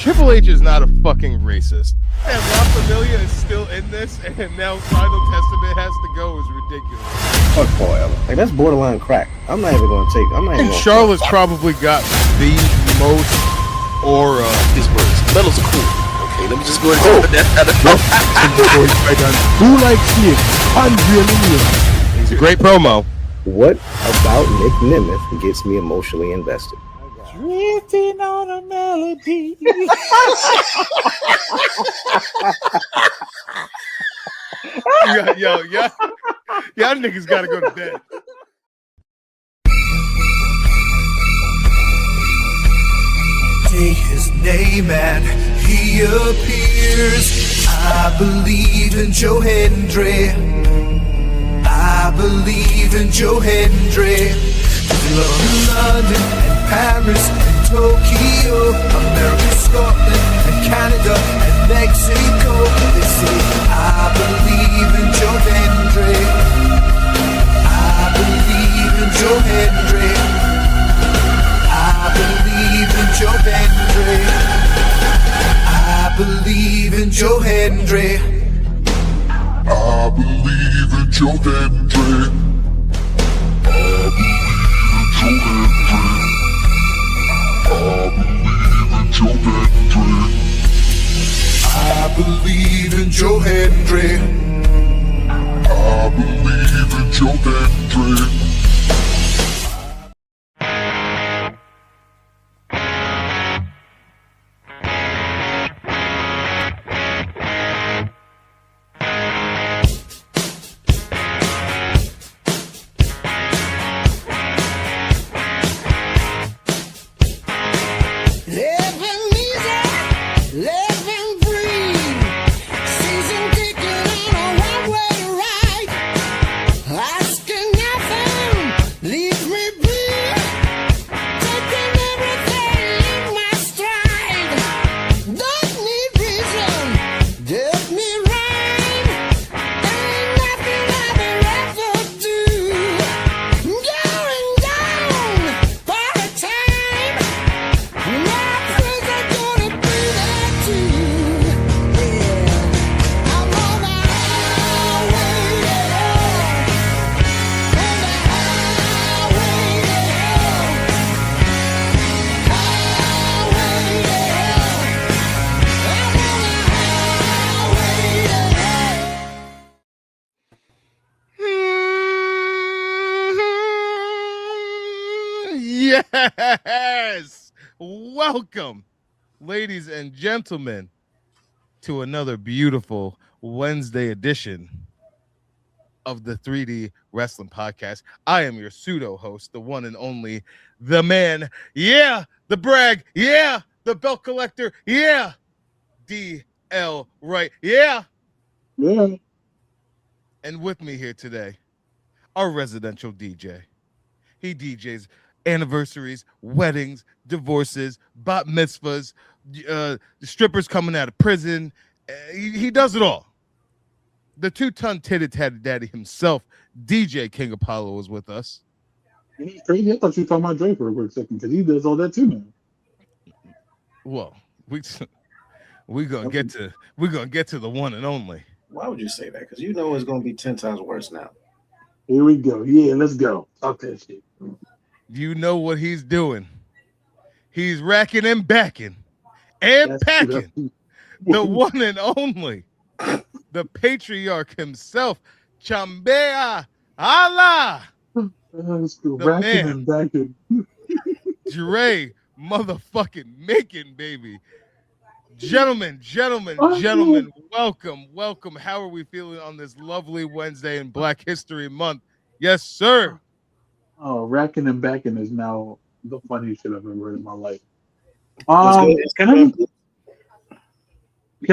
Triple H is not a fucking racist. And La Familia is still in this, and now Final Testament has to go is ridiculous. Fuck Paul. Like, that's borderline crack. I'm not even gonna take. I'm not even. And Charlotte's probably got the most aura. These words, medals are cool. Okay, let me just go ahead and put that out of Who likes Nick? It's a great promo. What about Nick Nemeth gets me emotionally invested? Drifting on a melody. Yo, y'all niggas gotta go to bed. Take his name and he appears. I believe in Joe Hendry. I believe in Joe Hendry. London and Paris and Tokyo, America, Scotland and Canada and Mexico. They say I believe in Joe Hendry. I believe in Joe Hendry. I believe in Joe Hendry. I believe in Joe Hendry. I believe in Joe Hendry. I believe in Joe Hendry. I believe in Joe Hendry. Yes! Welcome, ladies and gentlemen, to another beautiful Wednesday edition of the 3D Wrestling Podcast. I am your pseudo host, the one and only, the man, yeah, the brag, yeah, the belt collector, yeah, DL Wright, yeah. Yeah. And with me here today, our residential DJ. He DJs anniversaries, weddings, divorces, bat mitzvahs, strippers coming out of prison. He does it all. The 2-ton titted tatted daddy himself, DJ King Apollo, is with us. It's crazy. I thought you were talking about Dre for a quick second because he does all that too now. Well, we're gonna get to the one and only. Why would you say that? Because you know it's gonna be 10 times worse now. Here we go. Yeah, let's go. Talk that shit. You know what he's doing. He's racking and backing and packing. The one and only, the patriarch himself, Chambea Allah. Racking man. and backing. Dre motherfucking making, baby. Gentlemen, welcome. How are we feeling on this lovely Wednesday in Black History Month? Yes, sir. Oh, racking and backing is now the funniest shit I've ever heard in my life. Can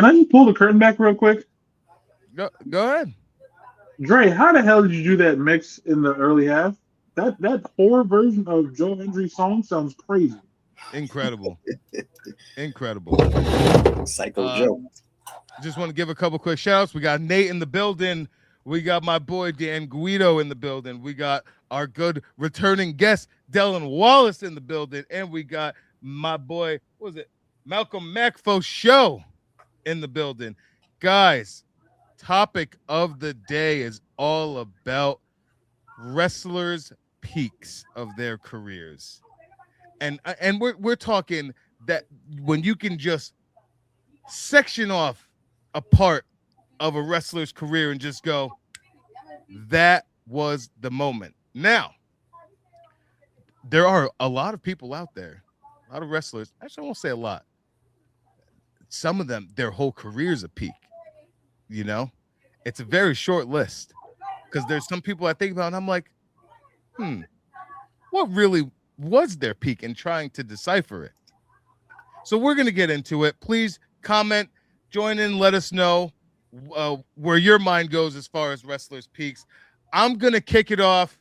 I just pull the curtain back real quick? Go ahead. Dre, how the hell did you do that mix in the early half? That horror version of Joe Hendry's song sounds crazy. Incredible. Psycho Joe. Just want to give a couple quick shouts. We got Nate in the building. We got my boy Dan Guido in the building. We got our good returning guest, Dylan Wallace, in the building. And we got my boy, what was it? Malcolm Macfo show in the building. Guys, topic of the day is all about wrestlers' peaks of their careers. And we're talking that when you can just section off a part of a wrestler's career and just go, that was the moment. Now, there are a lot of people out there, a lot of wrestlers. Actually, I won't say a lot. Some of them, their whole career's a peak. You know, it's a very short list because there's some people I think about and I'm like, what really was their peak, and trying to decipher it. So we're going to get into it. Please comment, join in, let us know where your mind goes as far as wrestlers' peaks. I'm going to kick it off,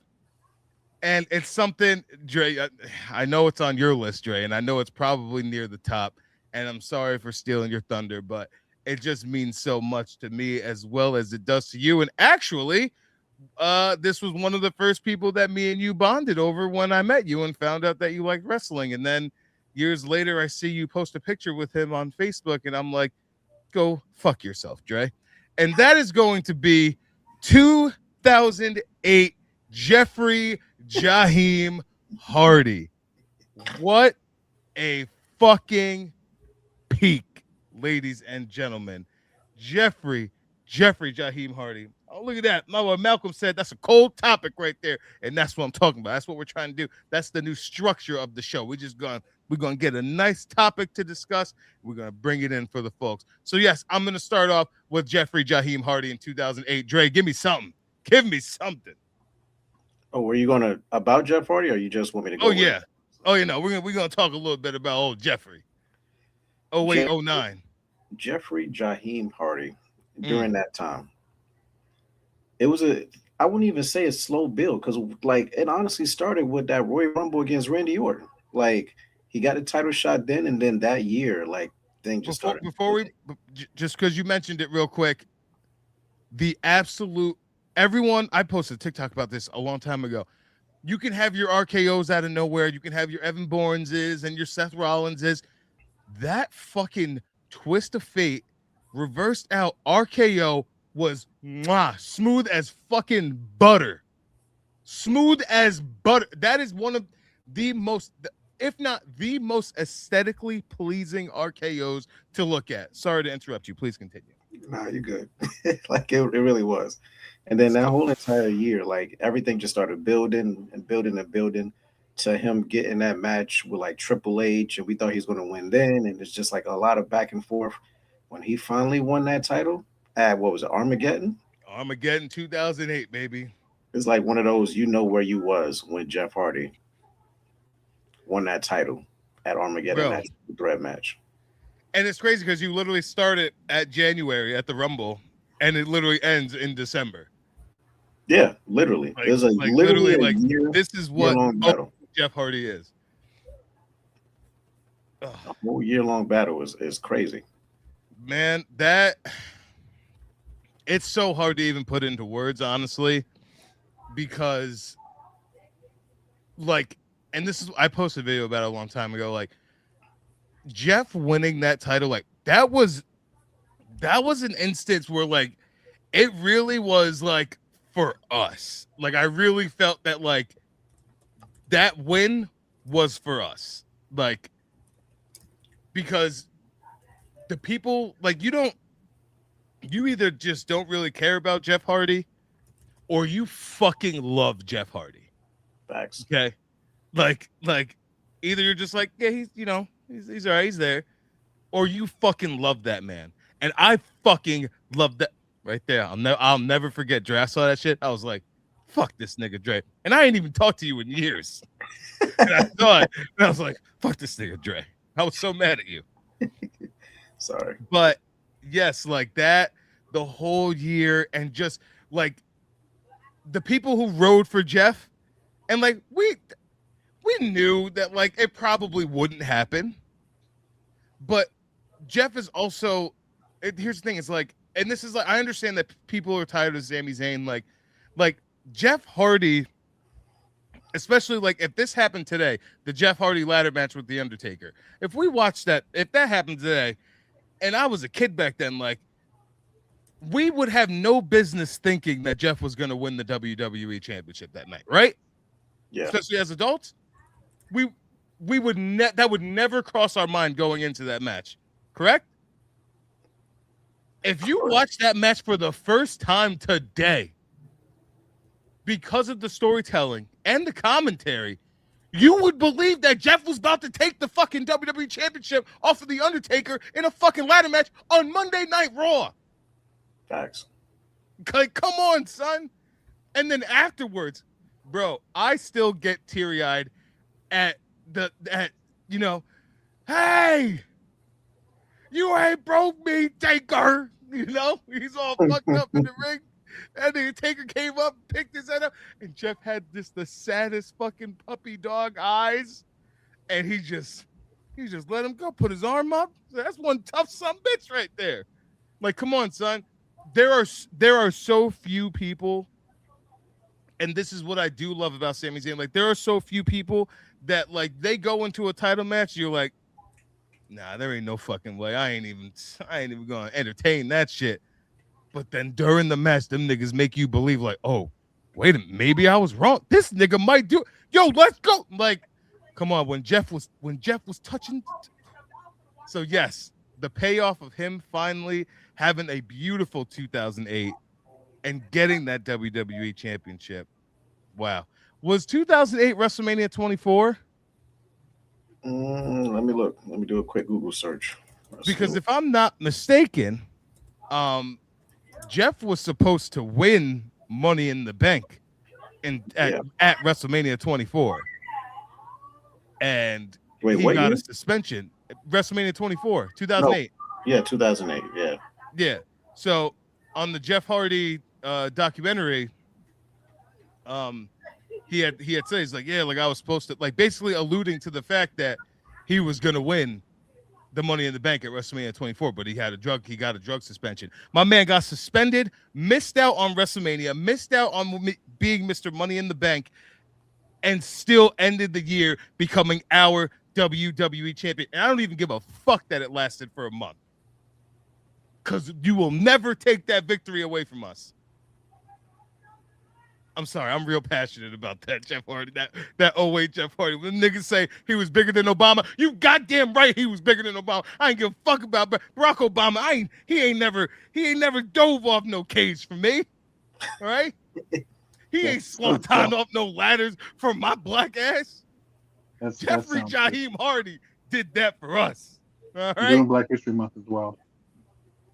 and it's something, Dre, I know it's on your list, Dre, and I know it's probably near the top, and I'm sorry for stealing your thunder, but it just means so much to me as well as it does to you. And actually, this was one of the first people that me and you bonded over when I met you and found out that you like wrestling. And then years later, I see you post a picture with him on Facebook, and I'm like, go fuck yourself, Dre. And that is going to be 2008 Jeffrey Jaheim Hardy. What a fucking peak, ladies and gentlemen. Jeffrey Jaheim Hardy. Oh, look at that. What Malcolm said, that's a cold topic right there. And that's what I'm talking about. That's what we're trying to do. That's the new structure of the show. We're going to get a nice topic to discuss. We're going to bring it in for the folks. So, yes, I'm going to start off with Jeffrey Jaheim Hardy in 2008. Dre, give me something. Give me something. Oh, were you going to about Jeff Hardy, or you just want me to go? Oh, yeah. Oh, you know, we're going to talk a little bit about old Jeffrey. Oh, wait, 09. Jeffrey Jaheim Hardy during that time. It was I wouldn't even say a slow build, because like it honestly started with that Royal Rumble against Randy Orton. Like he got a title shot then, and then that year, like things just started. Just because you mentioned it real quick, the absolute everyone, I posted a TikTok about this a long time ago. You can have your RKOs out of nowhere. You can have your Evan Bourneses and your Seth Rollinses. That fucking twist of fate, reversed out RKO was smooth as fucking butter. Smooth as butter. That is one of the most, if not the most aesthetically pleasing RKOs to look at. Sorry to interrupt you. Please continue. Nah, you're good. Like it really was. And then that whole entire year, like everything just started building and building and building to him getting that match with like Triple H, and we thought he was going to win then. And it's just like a lot of back and forth. When he finally won that title at, what was it, Armageddon? Armageddon 2008, baby. It's like one of those, you know where you was when Jeff Hardy won that title at Armageddon, that threat match. And it's crazy because you literally started at January at the Rumble, and it literally ends in December. Yeah, literally. Like, There's a literally like year, this is what Jeff Hardy is. A whole year-long battle is crazy. Man, that it's so hard to even put into words, honestly, because like, and this is, I posted a video about it a long time ago, like Jeff winning that title, like that was an instance where like it really was like for us. Like I really felt that like that win was for us. Like because the people, like you either just don't really care about Jeff Hardy or you fucking love Jeff Hardy. Facts. Okay. Like either you're just like, yeah, he's, you know, he's all right, he's there, or you fucking love that man. And I fucking love that right there. I'll never forget, Dre. I saw that shit. I was like, fuck this nigga, Dre. And I ain't even talked to you in years. And I saw it, and I was like, fuck this nigga, Dre. I was so mad at you. Sorry. But yes, like that, the whole year, and just like the people who rode for Jeff, and like we knew that like it probably wouldn't happen. But Jeff is also, here's the thing, it's like, and this is like, I understand that people are tired of Sami Zayn, like Jeff Hardy Especially like if this happened today, the Jeff Hardy ladder match with The Undertaker. If we watched that, if that happened today, and I was a kid back then, like we would have no business thinking that Jeff was going to win the WWE Championship that night, right? Yeah. Especially as adults, we would that would never cross our mind going into that match, correct? If you watch that match for the first time today, because of the storytelling and the commentary, you would believe that Jeff was about to take the fucking WWE Championship off of The Undertaker in a fucking ladder match on Monday Night Raw. Facts. Like, come on, son. And then afterwards, bro, I still get teary-eyed at you know, hey, you ain't broke me, Taker. You know, he's all fucked up in the ring. And the Taker came up, picked his head up, and Jeff had the saddest fucking puppy dog eyes, and he just let him go, put his arm up. That's one tough son bitch right there. Like, come on, son. There are so few people, and this is what I do love about Sami Zayn. Like, there are so few people that like they go into a title match, you're like, nah, there ain't no fucking way. I ain't even gonna entertain that shit. But then during the match, them niggas make you believe, like, oh, wait a minute, maybe I was wrong. This nigga might do it. Yo, let's go. Like, come on, when Jeff was touching. So yes, the payoff of him finally having a beautiful 2008 and getting that WWE Championship. Wow. Was 2008 WrestleMania 24? Let me look. Let me do a quick Google search. Because if I'm not mistaken, Jeff was supposed to win Money in the Bank at WrestleMania 24. And he got a suspension. WrestleMania 24, 2008. No. Yeah, 2008. Yeah. Yeah. So on the Jeff Hardy documentary, he had said, he's like, yeah, like I was supposed to, like basically alluding to the fact that he was gonna win the Money in the Bank at WrestleMania 24, but he got a drug suspension. My man got suspended, missed out on WrestleMania, missed out on being Mr. Money in the Bank, and still ended the year becoming our WWE champion. And I don't even give a fuck that it lasted for a month, because you will never take that victory away from us. I'm sorry, I'm real passionate about that, Jeff Hardy. That 08 Jeff Hardy. When niggas say he was bigger than Obama, you goddamn right he was bigger than Obama. I ain't give a fuck about Barack Obama. He ain't never dove off no cage for me. All right? He ain't swanton off no ladders for my black ass. Jeffrey Jaheim Hardy did that for us. All right? Doing Black History Month as well.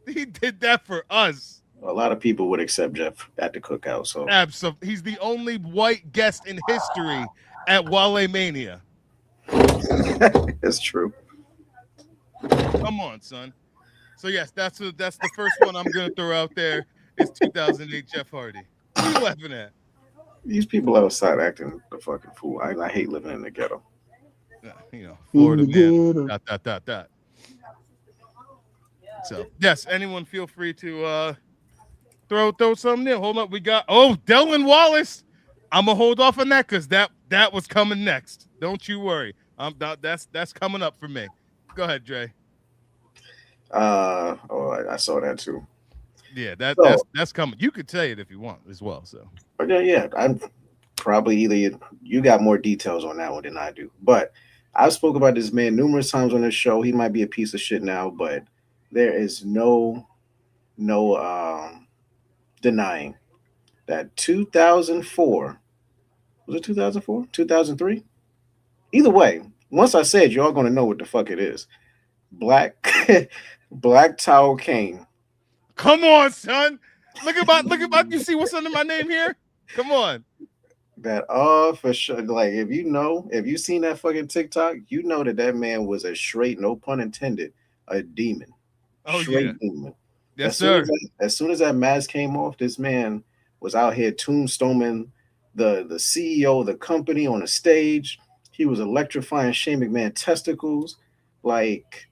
He did that for us. A lot of people would accept Jeff at the cookout. So absolutely, he's the only white guest in history at Wale Mania. It's true. Come on, son. So yes, that's the first one I'm gonna throw out there. Is 2008 Jeff Hardy. What are you laughing at? These people outside acting the fucking fool. I hate living in the ghetto. You know, Florida man. Dot. So yes, anyone feel free to throw something in. Hold up, we got Dylan Wallace. I'm gonna hold off on that because that was coming next. Don't you worry. That's coming up for me. Go ahead, Dre. I saw that too. Yeah, that's coming. You could say it if you want as well. So yeah, I'm probably either you got more details on that one than I do. But I've spoke about this man numerous times on this show. He might be a piece of shit now, but there is no denying that 2004 was it 2004 2003 either way, once I said, you're all going to know what the fuck it is. Black Towel Kane. Come on, son. Look about you see what's under my name here. Come on. That for sure. Like if you seen that fucking TikTok, you know that man was a straight, no pun intended, a demon. Straight demon. Yes, sir. As soon as that mask came off, this man was out here tombstoning the CEO of the company on a stage. He was electrifying Shane McMahon testicles. Like,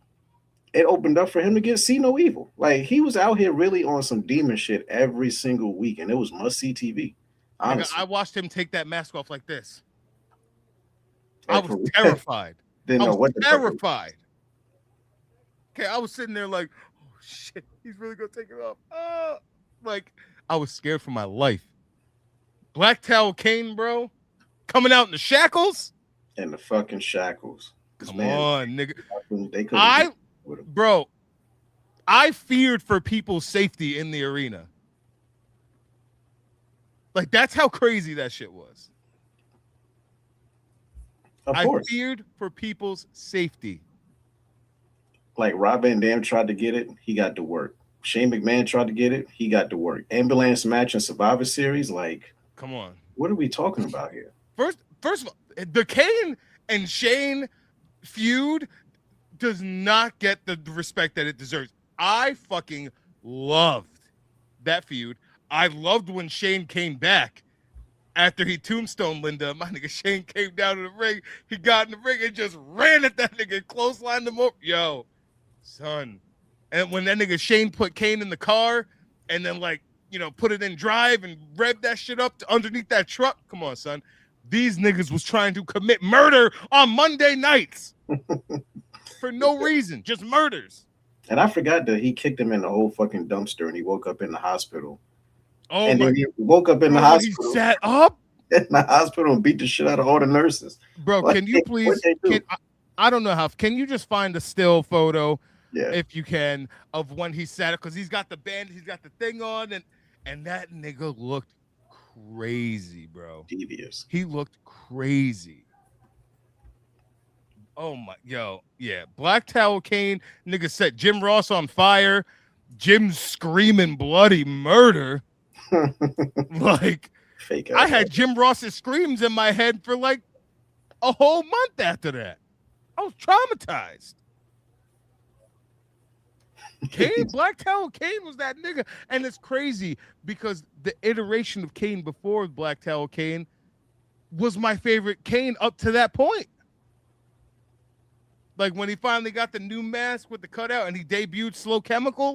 it opened up for him to see no evil. Like, he was out here really on some demon shit every single week, and it was must-see TV. Honestly. I watched him take that mask off like this. I was terrified. Didn't I know was what the fuck it was. terrified. Okay, I was sitting there like, oh shit, he's really gonna take it off. Like I was scared for my life. Black Towel Kane, bro, coming out in the shackles. And the fucking shackles. Come on, nigga. They couldn't with him. Bro, I feared for people's safety in the arena. Like that's how crazy that shit was. Of I course. feared for people's safety. Like Rob Van Dam tried to get it, he got to work. Shane McMahon tried to get it, he got to work. Ambulance match and Survivor Series, like, come on. What are we talking about here? First of all, the Kane and Shane feud does not get the respect that it deserves. I fucking loved that feud. I loved when Shane came back after he tombstoned Linda. My nigga Shane came down to the ring. He got in the ring and just ran at that nigga, clotheslined him up. Yo, son. And when that nigga Shane put Kane in the car and then put it in drive and rev that shit up to underneath that truck. Come on, son. These niggas was trying to commit murder on Monday nights for no reason, just murders. And I forgot that he kicked him in the whole fucking dumpster and he woke up in the hospital. Oh, and my! then he woke up in the hospital. He sat up in the hospital and beat the shit out of all the nurses. Bro, can you please? I don't know how. Can you just find a still photo, if you can, of when he sat up? Because he's got the band, he's got the thing on, and that nigga looked crazy, bro. Devious. He looked crazy. Oh my, yeah. Black Towel Kane, nigga set Jim Ross on fire. Jim screaming bloody murder. Like, fake. I had Jim Ross's screams in my head for like a whole month after that. I was traumatized. Kane, Black Towel Kane was that nigga. And it's crazy because the iteration of Kane before Black Towel Kane was my favorite Kane up to that point. Like when he finally got the new mask with the cutout and he debuted Slow Chemical,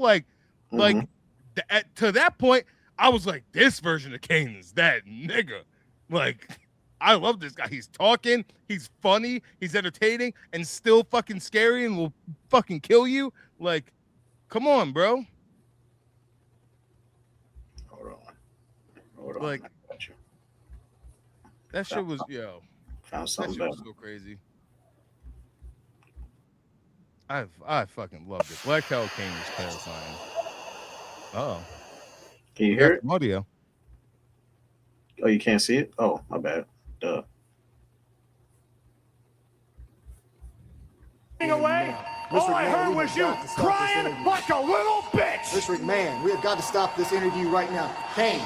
to that point, I was like, this version of Kane is that nigga. Like, I love this guy. He's talking, he's funny, he's entertaining, and still fucking scary and will fucking kill you. Like, come on, bro. Hold on. Like, that shit was, Found something that shit was so crazy. I fucking loved it. Black Towel Kane was terrifying. Oh. Can you hear it? Audio. Oh, you can't see it? Oh, my bad. Duh. Away. All I heard was you crying like a little bitch. Mr. McMahon, we have got to stop this interview right now. Kane.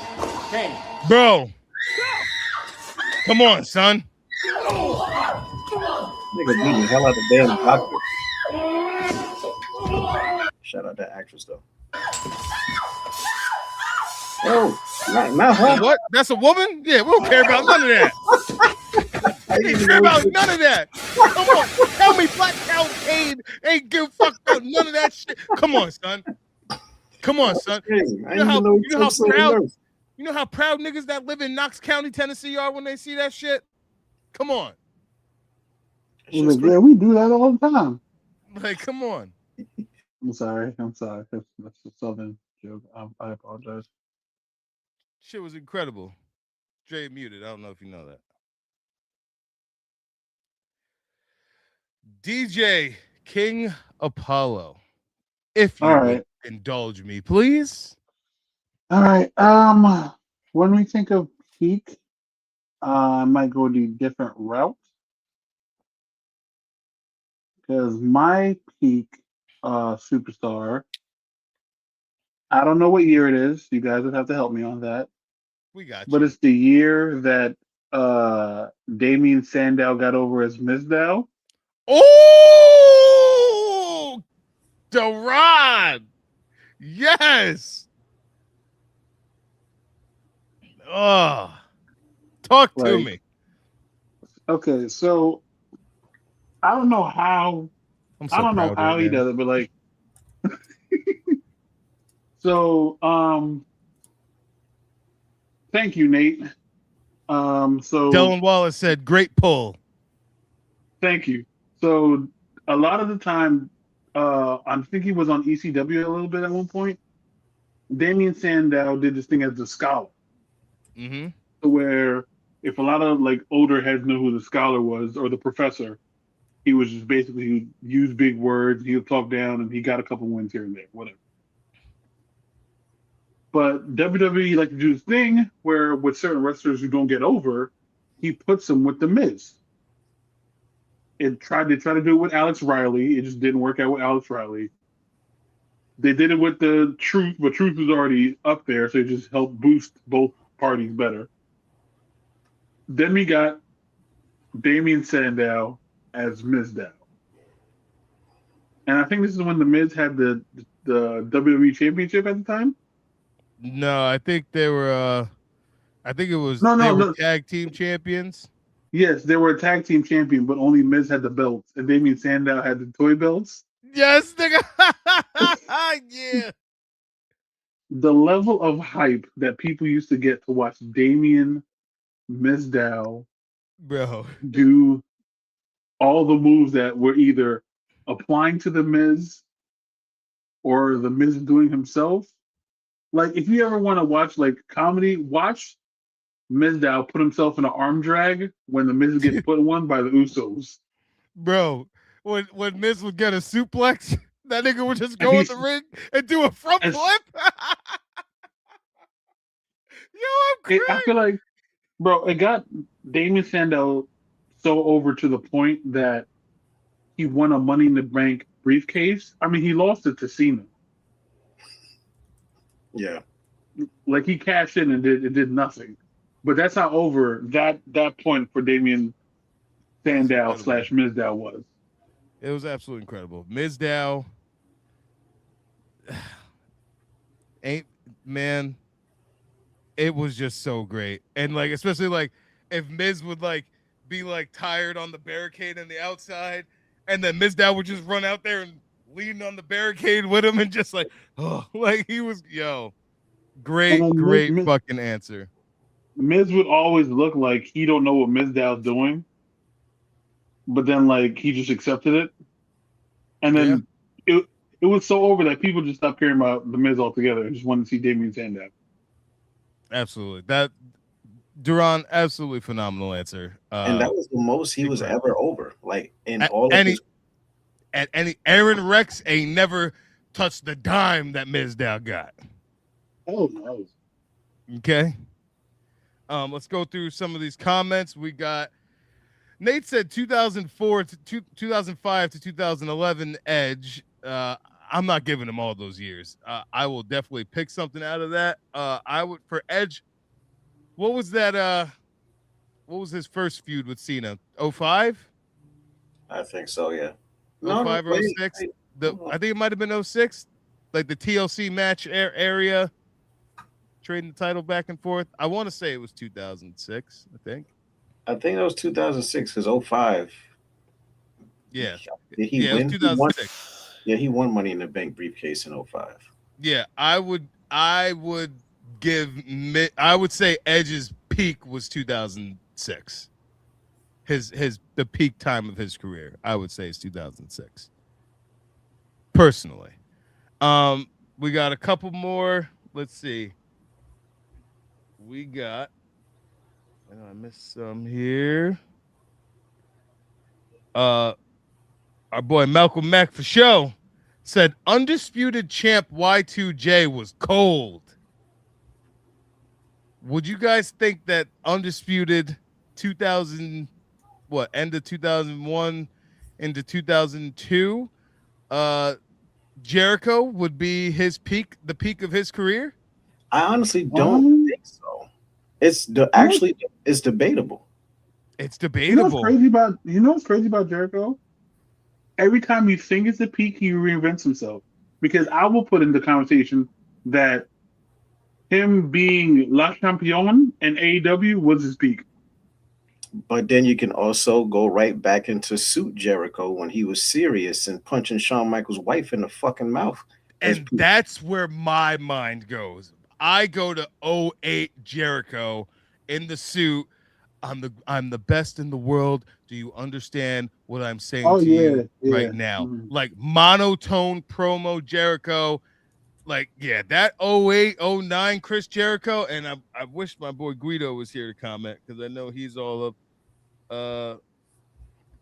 Bro. Come on, son. Nigga beating the hell out of the damn doctor. Shout out that actress though. Oh, not her. What? That's a woman? Yeah, we don't care about none of that. We don't care about none of that. Come on, tell me Black Towel Kane ain't give a fuck about none of that shit. Come on, son. You know how proud niggas that live in Knox County, Tennessee are when they see that shit? Come on. Yeah, we do that all the time. Like, come on. I'm sorry. That's a Southern joke. I apologize. Shit was incredible. Dre muted. I don't know if you know that. DJ King Apollo, if you would indulge me, please. All right. When we think of peak, I might go the different route because my peak superstar. I don't know what year it is. You guys would have to help me on that. We got you. But it's the year that Damien Sandow got over as Mizdow. Oh, the Rod. Yes. Oh, talk to me. Okay, so I don't know how. I don't know how he does it, but like. So, thank you, Nate. So Dylan Wallace said, "Great pull." Thank you. So a lot of the time, I think he was on ECW a little bit at one point. Damien Sandow did this thing as the scholar, Mm-hmm. where if a lot of like older heads know who the scholar was or the professor, he was just basically he would use big words, he would talk down, and he got a couple wins here and there, whatever. But WWE like to do this thing where with certain wrestlers who don't get over, he puts them with the Miz. They tried to do it with Alex Riley. It just didn't work out with Alex Riley. They did it with the Truth, but Truth was already up there, so it just helped boost both parties better. Then we got Damien Sandow as Mizdow. And I think this is when the Miz had the WWE Championship at the time. No, I think they were. I think it was No, they no, were no. tag team champions. Yes, they were a tag team champion, but only Miz had the belts, and Damien Sandow had the toy belts. Yes, nigga. Yeah, The level of hype that people used to get to watch Damien Mizdow bro. do all the moves that were either applying to the Miz or the Miz doing himself. Like, if you ever want to watch like comedy, watch Mizdow put himself in an arm drag when the Miz gets put in one by the Usos. Bro, when Miz would get a suplex, that nigga would just And go in the ring and do a front and- flip. Yo, I'm crazy. I feel like, bro, it got Damien Sandow so over to the point that he won a Money in the Bank briefcase. I mean, he lost it to Cena. Yeah. Like he cashed in and it did nothing. But that's how over that point for Damien Sandow / Mizdow was. It was absolutely incredible. Mizdow ain't man. It was just so great, and like especially like if Miz would like be like tired on the barricade on the outside, and then Mizdow would just run out there and lean on the barricade with him, and just like like he was great fucking answer. Miz would always look like he don't know what Mizdow's doing, but then like he just accepted it, and then it was so over that people just stopped caring about the Miz altogether and just wanted to see Damien Sandow. Absolutely, that Duran, absolutely phenomenal answer. And that was the most he was ever over. Like in all of any Aaron Rex ain't never touched the dime that Mizdow got. Oh no. Okay. Let's go through some of these comments. We got Nate said 2004 to 2005 to 2011 Edge. I'm not giving him all those years. I will definitely pick something out of that. I would for Edge. What was that? What was his first feud with Cena? 05? I think so, yeah. 05 or 06? I think it might have been 06. Like the TLC match area. Trading the title back and forth. I want to say it was 2006, I think it was 2006 because 05. Yeah. Did he win? It was 2006. He won Money in the Bank briefcase in 05. Yeah, I would say Edge's peak was 2006. The peak time of his career, I would say, is 2006. Personally. We got a couple more. Let's see. We got I missed some here. Our boy Malcolm Mack for show said undisputed champ Y2J was cold. Would you guys think that undisputed 2000 end of 2001 into 2002 Jericho would be his peak, the peak of his career? I honestly don't think so. It's debatable. It's debatable. You know what's crazy about Jericho? Every time you think it's the peak, he reinvents himself. Because I will put in the conversation that him being La Champion and AEW was his peak. But then you can also go right back into Suit Jericho when he was serious and punching Shawn Michaels' wife in the fucking mouth. And that's where my mind goes. I go to 08 Jericho in the suit. I'm the best in the world. Do you understand what I'm saying Oh to you yeah. right now? Like monotone promo Jericho. Like, yeah, that 08, 09 Chris Jericho. And I wish my boy Guido was here to comment because I know he's all up.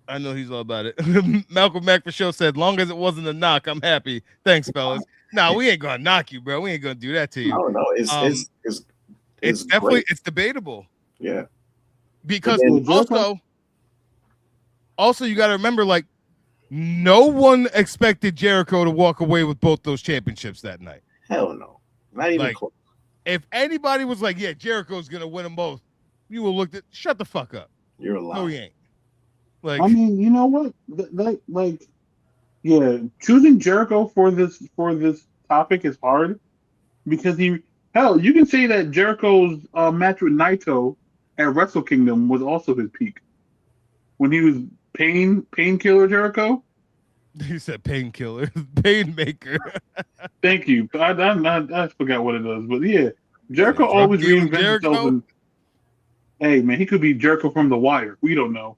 I know he's all about it. Malcolm Mack for show said, long as it wasn't a knock, I'm happy. Thanks, fellas. No, we ain't gonna knock you, bro. We ain't gonna do that to you. No, It's definitely great. it's debatable. Yeah. Because then, also you gotta remember, like, no one expected Jericho to walk away with both those championships that night. Hell no. Not even like, close. If anybody was like, yeah, Jericho's gonna win them both, you will look at shut the fuck up. You're lying. No, he ain't. Like, I mean, you know what? Yeah, choosing Jericho for this topic is hard because you can say that Jericho's match with Naito at Wrestle Kingdom was also his peak when he was painkiller Jericho. He said painkiller, painmaker. Thank you. I forgot what it is, but yeah, Jericho always reinvents himself. And, hey man, he could be Jericho from The Wire. We don't know.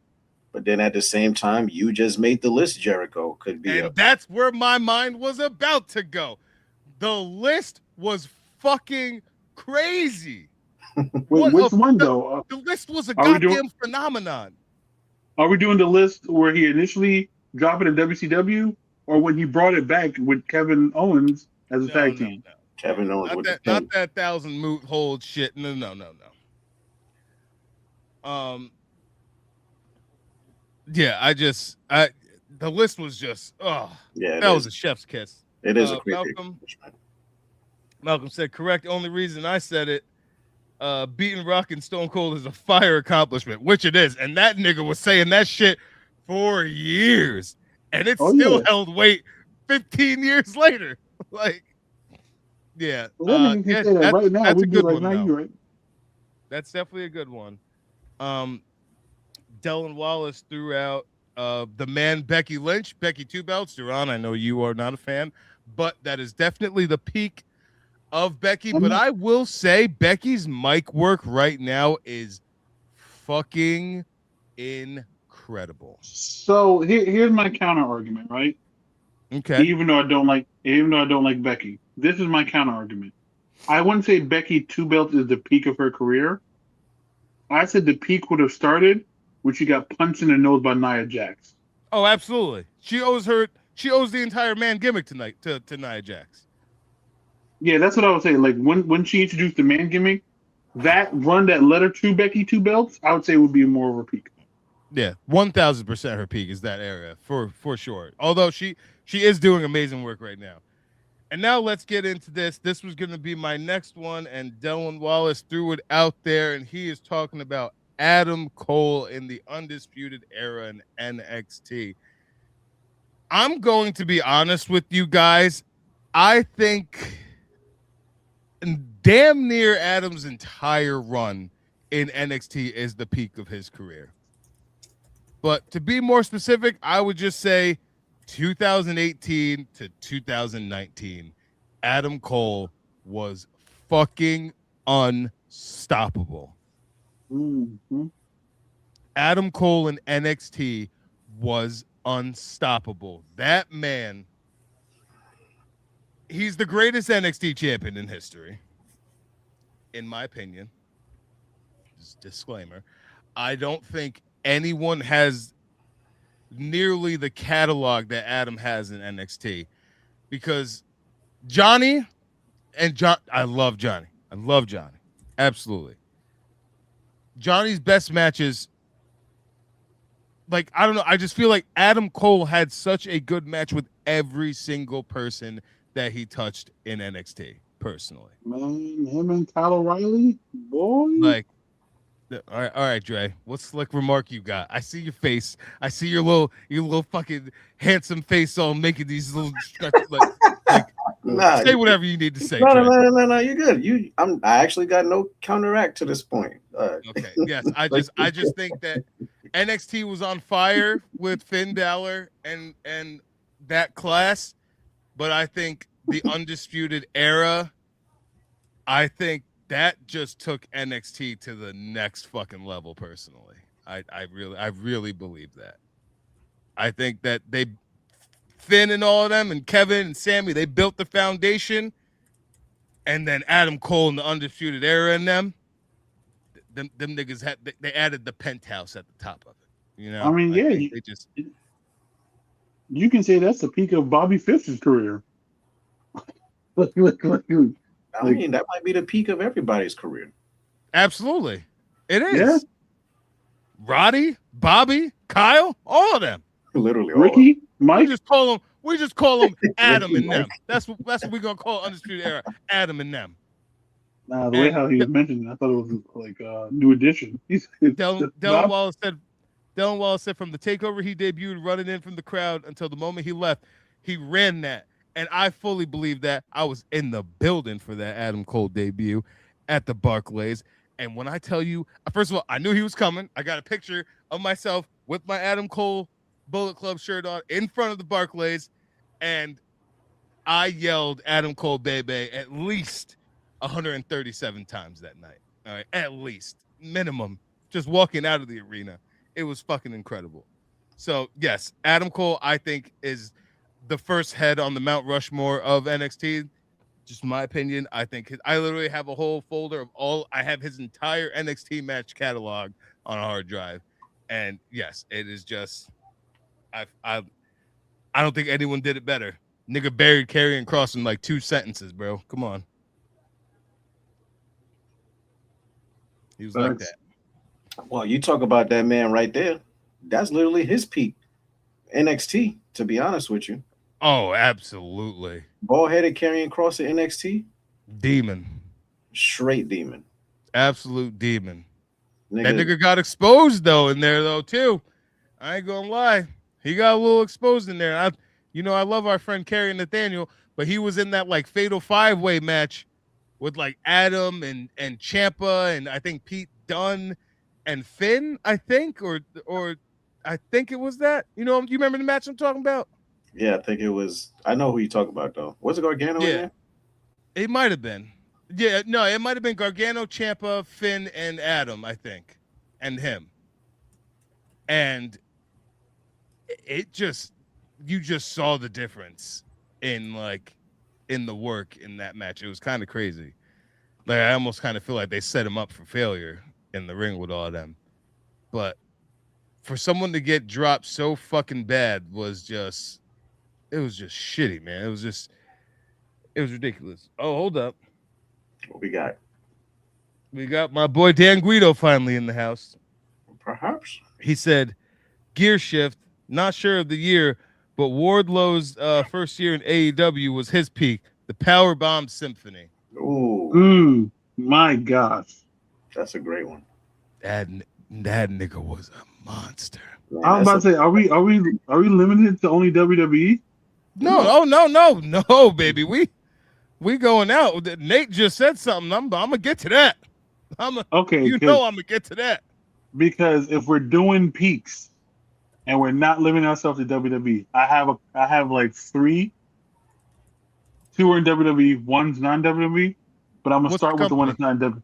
But then at the same time, you just made the list. Jericho could be, and that's where my mind was about to go. The list was fucking crazy. Wait, which one though? The list was a goddamn phenomenon. Are we doing the list where he initially dropped it in WCW, or when he brought it back with Kevin Owens as a tag team? No. Kevin Owens not with that, not that 1,000 moot hold shit. No. Yeah, the list was just that was a chef's kiss. It is a crazy. Malcolm said correct. Only reason I said it, beating Rock and Stone Cold is a fire accomplishment, which it is, and that nigga was saying that shit for years, and it still held weight 15 years later. Like, yeah, right now that's we'd a be good like, one. Right? That's definitely a good one. Dylan Wallace threw out the man Becky Lynch, Becky Two Belts. Duran, I know you are not a fan, but that is definitely the peak of Becky. But I will say Becky's mic work right now is fucking incredible. So here's my counter argument, right? Okay. Even though I don't like Becky, this is my counter argument. I wouldn't say Becky Two Belts is the peak of her career. I said the peak would have started when she got punched in the nose by Nia Jax. Oh, absolutely. She owes the entire man gimmick tonight to Nia Jax. Yeah, that's what I was saying. Like when she introduced the man gimmick, that run that led her to Becky Two Belts, I would say would be more of a peak. Yeah, 1,000% her peak is that era for sure. Although she is doing amazing work right now. And now let's get into this. This was going to be my next one, and Dylan Wallace threw it out there, and he is talking about Adam Cole in the Undisputed Era in NXT. I'm going to be honest with you guys. I think damn near Adam's entire run in NXT is the peak of his career. But to be more specific, I would just say 2018 to 2019, Adam Cole was fucking unstoppable. Mm-hmm. Adam Cole in NXT was unstoppable. That man, he's the greatest NXT champion in history, in my opinion. Just disclaimer. I don't think anyone has nearly the catalog that Adam has in NXT, because Johnny and John, I love Johnny. Absolutely. Johnny's best matches, like, I don't know, I just feel like Adam Cole had such a good match with every single person that he touched in NXT, personally. Man, him and Kyle O'Reilly, boy. Like, all right, Dre. What slick remark you got? I see your face. I see your little fucking handsome face all making these little say whatever you need to say. No, you're good. I actually got no counteract to this point. Okay. Yes, I just think that NXT was on fire with Finn Balor and that class, but I think the Undisputed Era, I think that just took NXT to the next fucking level, personally. I really believe that. I think that Finn and all of them and Kevin and Sammy, they built the foundation, and then Adam Cole and the Undisputed Era and them niggas they added the penthouse at the top of it. You I know, mean, I yeah, think they just you can say that's the peak of Bobby Fist's career. Like, I mean, that might be the peak of everybody's career. absolutely it is. Yeah. Roddy, Bobby, Kyle, all of them. Literally, all Ricky, We Mike. just call them Adam Ricky and them. Mike. That's what we're gonna call Undisputed Era. Adam and them. Nah, the way And how he was mentioned, I thought it was like a new edition. Dylan Wallace said from the takeover he debuted, running in from the crowd until the moment he left, he ran that. And I fully believe that. I was in the building for that Adam Cole debut at the Barclays. And when I tell you, first of all, I knew he was coming. I got a picture of myself with my Adam Cole Bullet Club shirt on in front of the Barclays. And I yelled Adam Cole Bebe at least 137 times that night. All right, at least minimum. Just walking out of the arena, it was fucking incredible. So yes, Adam Cole, I think, is the first head on the Mount Rushmore of NXT. Just my opinion. I think I literally have a whole folder of all. I have his entire NXT match catalog on a hard drive, and yes, it is just. I don't think anyone did it better. Nigga buried Karrion Kross in like 2 sentences, bro. Come on. He was like that. Well, you talk about that man right there. That's literally his peak. NXT, to be honest with you. Oh, absolutely. Bald-headed carrying cross at NXT. Demon. Straight demon. Absolute demon. That nigga got exposed though in there though too. I ain't gonna lie. He got a little exposed in there. I love our friend Kerry Nathaniel, but he was in that like fatal 5-way match with like Adam and Ciampa and I think Pete Dunne and Finn, I think, or I think it was that. You remember the match I'm talking about? Yeah, I think it was. I know who you talk about though. Was it Gargano in there? It might have been. Yeah, no, it might have been Gargano, Ciampa, Finn, and Adam, I think, and him. And you just saw the difference in the work in that match. It was kind of crazy. Like I almost kind of feel like they set him up for failure in the ring with all of them. But for someone to get dropped so fucking bad was just shitty, man. It was ridiculous. Oh, hold up. What we got? We got my boy Dan Guido finally in the house. Perhaps. He said, Gear Shift, not sure of the year, but Wardlow's first year in AEW was his peak, the Power Bomb Symphony. Ooh. My gosh. That's a great one. That nigga was a monster. Man, I was about to say, are we limited to only WWE? No, baby. We going out. Nate just said something. I'm gonna get to that. Okay. I'm gonna get to that. Because if we're doing peaks and we're not limiting ourselves to WWE, I have like 3. 2 are in WWE, 1's non-WWE, but I'm gonna start with the one that's not WWE.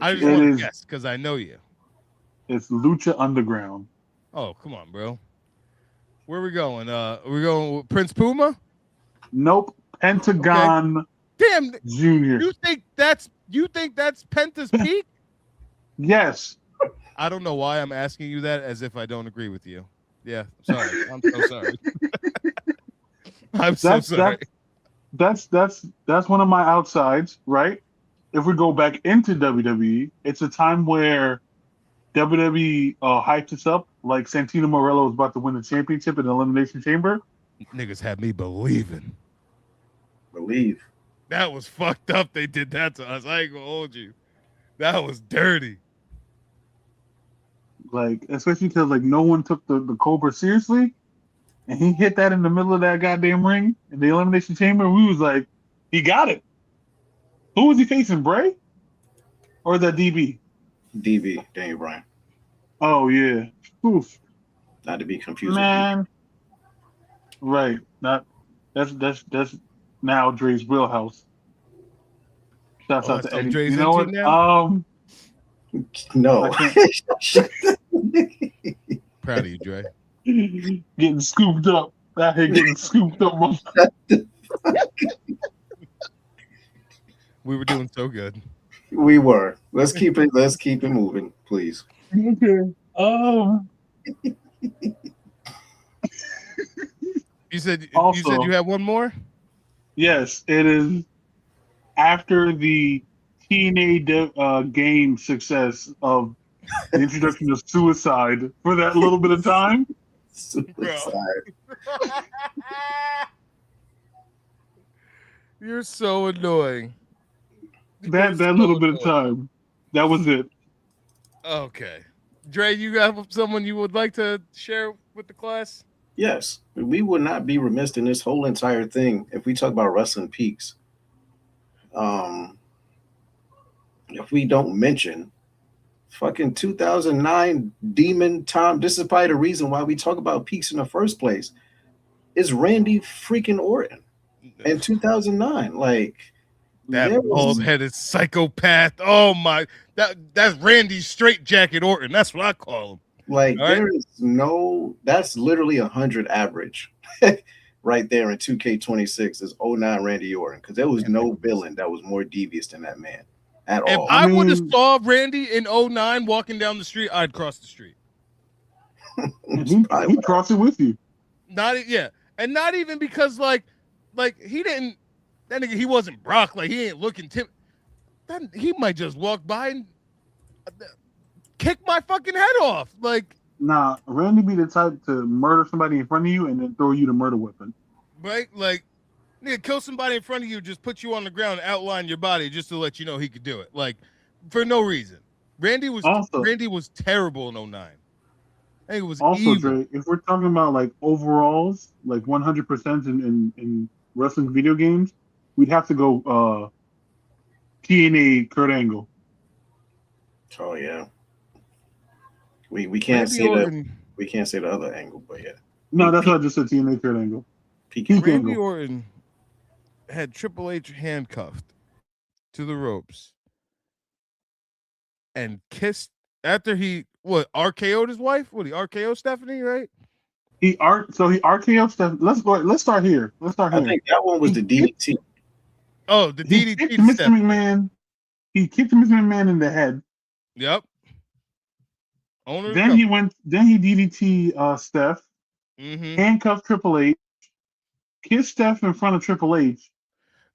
I just want to guess because I know you. It's Lucha Underground. Oh, come on, bro. Where are we going? We're going with Prince Puma? Nope. Pentagon. Okay. Damn, Junior. You think that's Penta's peak? Yes. I don't know why I'm asking you that as if I don't agree with you. Yeah, sorry. I'm so sorry. I'm so sorry. That's one of my outsides, right? If we go back into WWE, it's a time where WWE hyped us up like Santino Morello was about to win the championship in the Elimination Chamber. Niggas had me believing. Believe. That was fucked up. They did that to us. I ain't gonna hold you. That was dirty. Like, especially because like no one took the Cobra seriously, and he hit that in the middle of that goddamn ring in the Elimination Chamber. We was like, he got it. Who was he facing, Bray? Or is that DB? DB, Daniel Bryan. Oh yeah. Oof. Not to be confused. Man. Right. That's now Dre's wheelhouse. Shouts out to Eddie. Dre's you know into what? now? No. Proud of you, Dre. Getting scooped up. Out here getting scooped up. We were doing so good. We were. Let's keep it. Let's keep it moving, please. Okay. You said Also, you had one more? yes, it is after the TNA game success of the introduction of suicide for that little bit of time. Suicide. You're so annoying. That little bit of time. That was it. Okay. Dre, you have someone you would like to share with the class? Yes, we would not be remiss in this whole entire thing if we talk about wrestling peaks. Um, if we don't mention fucking 2009 Demon Time, this is probably the reason why we talk about peaks in the first place. Is Randy freaking Orton in 2009? Like that bald-headed psychopath. Oh my, that's Randy Straight Jacket Orton. That's what I call him. Like All there right? is no, that's literally 100 average right there in 2K26 is 09 Randy Orton because there was no villain that was more devious than that man at If all. I would have saw Randy in 09 walking down the street, I'd cross the street. He crossed it with you. And not even because like he didn't. That nigga, he wasn't Brock. Like he ain't looking he might just walk by and kick my fucking head off. Like, nah, Randy be the type to murder somebody in front of you and then throw you the murder weapon. Right? Like, nigga, kill somebody in front of you, just put you on the ground, and outline your body just to let you know he could do it. Like, for no reason. Randy was terrible in 09. I think it was also, evil. Dre, if we're talking about like overalls, like 100% in wrestling video games, we'd have to go TNA Kurt Angle. Oh yeah. We can't Randy say Orton, that we can't say the other angle, but yeah. No, that's what I just said. TNA Kurt Angle. Randy Angle. Orton had Triple H handcuffed to the ropes and kissed after he RKO'd his wife? He RKO Stephanie, right? He RKO Stephanie. Let's start here. I think that one was the DDT. Oh, the DDT. Kicked Mr. McMahon. He kicked Mr. McMahon in the head. Yep. Then he DDT Steph, handcuffed Triple H, kissed Steph in front of Triple H.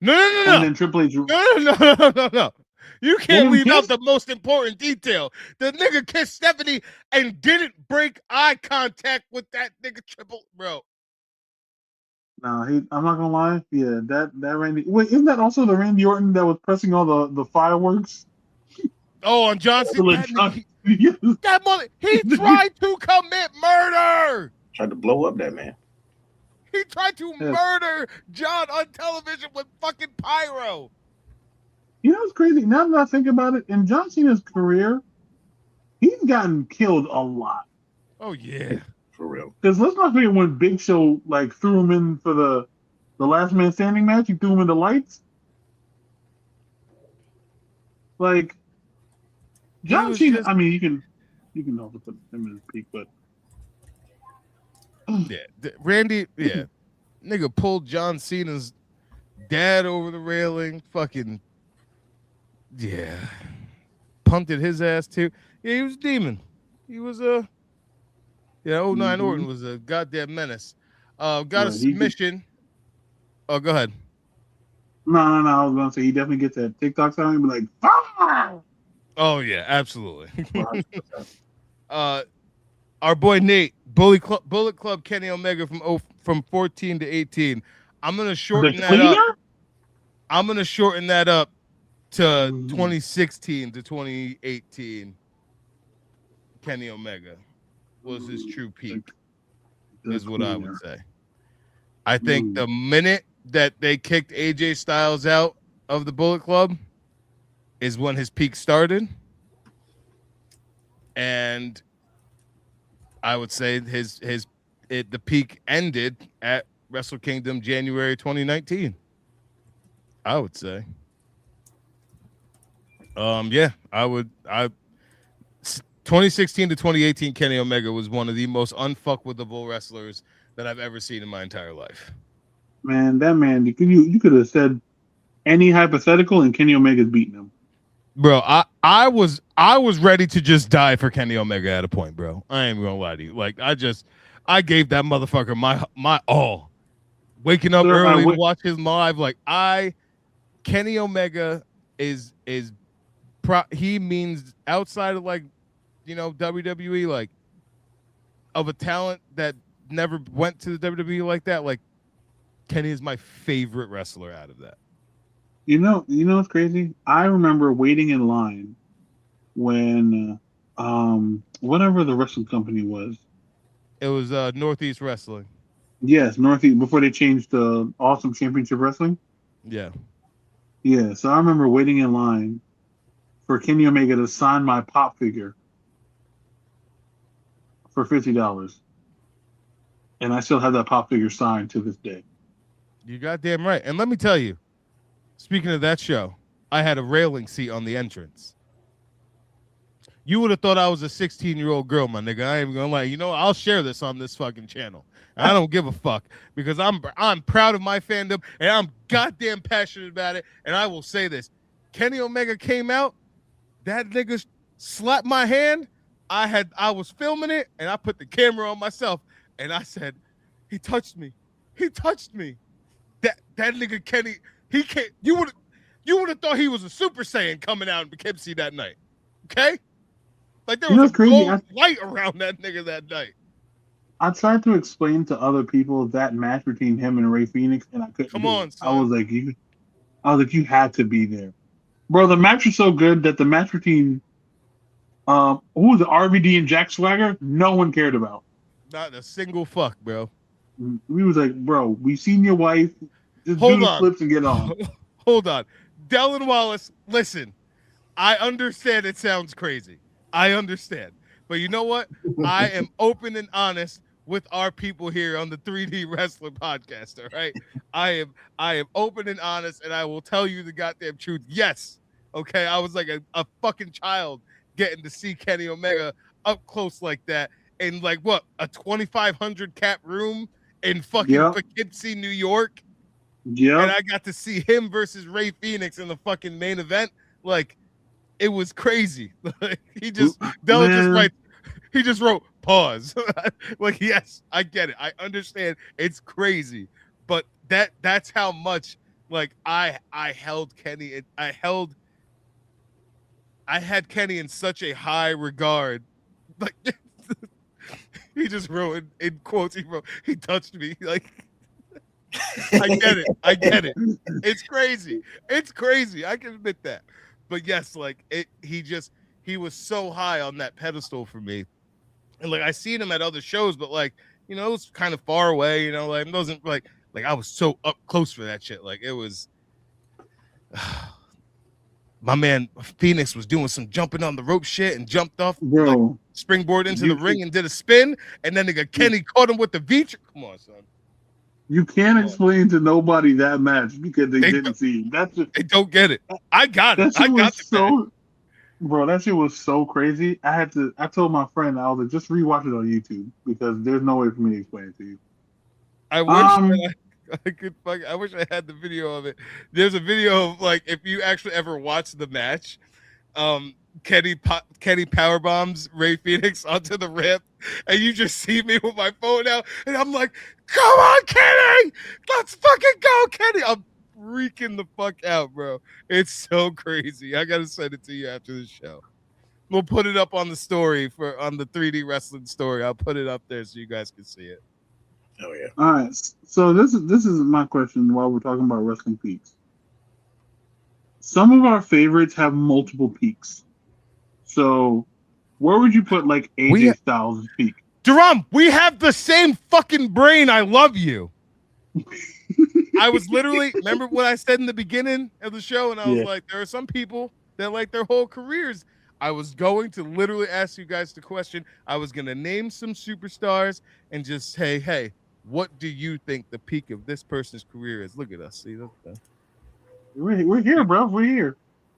No. And then Triple H. No. You can't leave out the most important detail. The nigga kissed Stephanie and didn't break eye contact with that nigga bro. No, I'm not gonna lie. Yeah, that Randy. Wait, isn't that also the Randy Orton that was pressing all the fireworks? Oh, on John Cena. That mother, he tried to commit murder. Tried to blow up that man. He tried to murder John on television with fucking pyro. You know what's crazy? Now that I think about it, in John Cena's career, he's gotten killed a lot. Oh yeah, for real. Because let's not forget when Big Show like threw him in for the last man standing match. He threw him in the lights. Like John Cena. I mean, you can also put him in his peak, but yeah, Randy. Yeah, nigga pulled John Cena's dad over the railing. Fucking yeah, punted his ass too. Yeah, he was a demon. He was a 09 Orton was a goddamn menace. Got a submission. Oh, go ahead. No. I was gonna say he definitely gets that TikTok sound and be like, ah! Oh yeah, absolutely. Our boy Nate, Bullet Club Kenny Omega from 14 to 18. I'm gonna shorten that up. I'm gonna shorten that up to 2016 to 2018. Kenny Omega was his true peak, is what I would say. I think the minute that they kicked AJ Styles out of the Bullet Club is when his peak started. And I would say the peak ended at Wrestle Kingdom January 2019. I would say. Yeah, 2016 to 2018, Kenny Omega was one of the most unfuckwithable wrestlers that I've ever seen in my entire life. Man, that man, you could have said any hypothetical, and Kenny Omega's beating him. Bro, I was ready to just die for Kenny Omega at a point, bro. I ain't gonna lie to you. Like I gave that motherfucker my all. Waking up early to watch his live, like Kenny Omega is he means outside of like, you know, WWE, like of a talent that never went to the WWE like that. Like Kenny is my favorite wrestler out of that. You know what's crazy? I remember waiting in line when whatever the wrestling company was. It was Northeast Wrestling. Yes, Northeast, before they changed to Awesome Championship Wrestling. Yeah. Yeah, so I remember waiting in line for Kenny Omega to sign my pop figure for $50. And I still have that pop figure signed to this day. You goddamn right. And let me tell you, speaking of that show, I had a railing seat on the entrance. You would have thought I was a 16-year-old girl, my nigga. I ain't even gonna lie. You know, I'll share this on this fucking channel. I don't give a fuck because I'm proud of my fandom and I'm goddamn passionate about it. And I will say this: Kenny Omega came out, that nigga slapped my hand. I was filming it and I put the camera on myself and I said, "He touched me. He touched me." That nigga Kenny, he can't. You would have thought he was a Super Saiyan coming out in Poughkeepsie that night. Okay. Like there was a gold light around that nigga that night. I tried to explain to other people that match between him and Ray Phoenix, and I couldn't. Come on, son. I was like, you had to be there, bro. The match was so good that the match between who was it, RVD and Jack Swagger, no one cared about. Not a single fuck, bro. We was like, bro, we seen your wife. Just Hold do the on. flips and get on. Hold on, Dellin Wallace. Listen, I understand it sounds crazy. I understand. But you know what? I am open and honest with our people here on the 3D Wrestler podcast, all right? I am open and honest, and I will tell you the goddamn truth. Yes, okay? I was like a fucking child getting to see Kenny Omega up close like that in like, what, a 2,500 cap room in fucking Poughkeepsie, New York? Yeah. And I got to see him versus Ray Phoenix in the fucking main event. Like, it was crazy. Like he just wrote pause. Like, yes, I get it. I understand it's crazy. But that's how much like I held Kenny. I had Kenny in such a high regard. Like he just wrote in quotes, he wrote, "He touched me." Like I get it. It's crazy. I can admit that. But yes, like he was so high on that pedestal for me. And like I seen him at other shows, but like, you know, it was kind of far away, you know, like it wasn't like I was so up close for that shit. Like it was my man Phoenix was doing some jumping on the rope shit and jumped off, like, springboard into the ring and did a spin, and then nigga Kenny caught him with the V. Come on, son. You can't explain to nobody that match because they didn't see it. That's just, they don't get it. I got it. I got so, bro. That shit was so crazy. I told my friend, I was like, just rewatch it on YouTube because there's no way for me to explain it to you. I wish I could. I wish I had the video of it. There's a video of like if you actually ever watch the match, Kenny power bombs Ray Phoenix onto the ramp, and you just see me with my phone out, and I'm like, "Come on, Kenny, let's fucking go, Kenny!" I'm freaking the fuck out, bro. It's so crazy. I gotta send it to you after the show. We'll put it up on the story on the 3D wrestling story. I'll put it up there so you guys can see it. Oh yeah. All right. So this is my question while we're talking about wrestling peaks. Some of our favorites have multiple peaks. So where would you put like AJ Styles' peak? Jerome, we have the same fucking brain. I love you. I was literally, remember what I said in the beginning of the show? And I was like, there are some people that like their whole careers. I was going to literally ask you guys the question. I was going to name some superstars and just say, hey, what do you think the peak of this person's career is? Look at us. See, we're here, bro. We're here.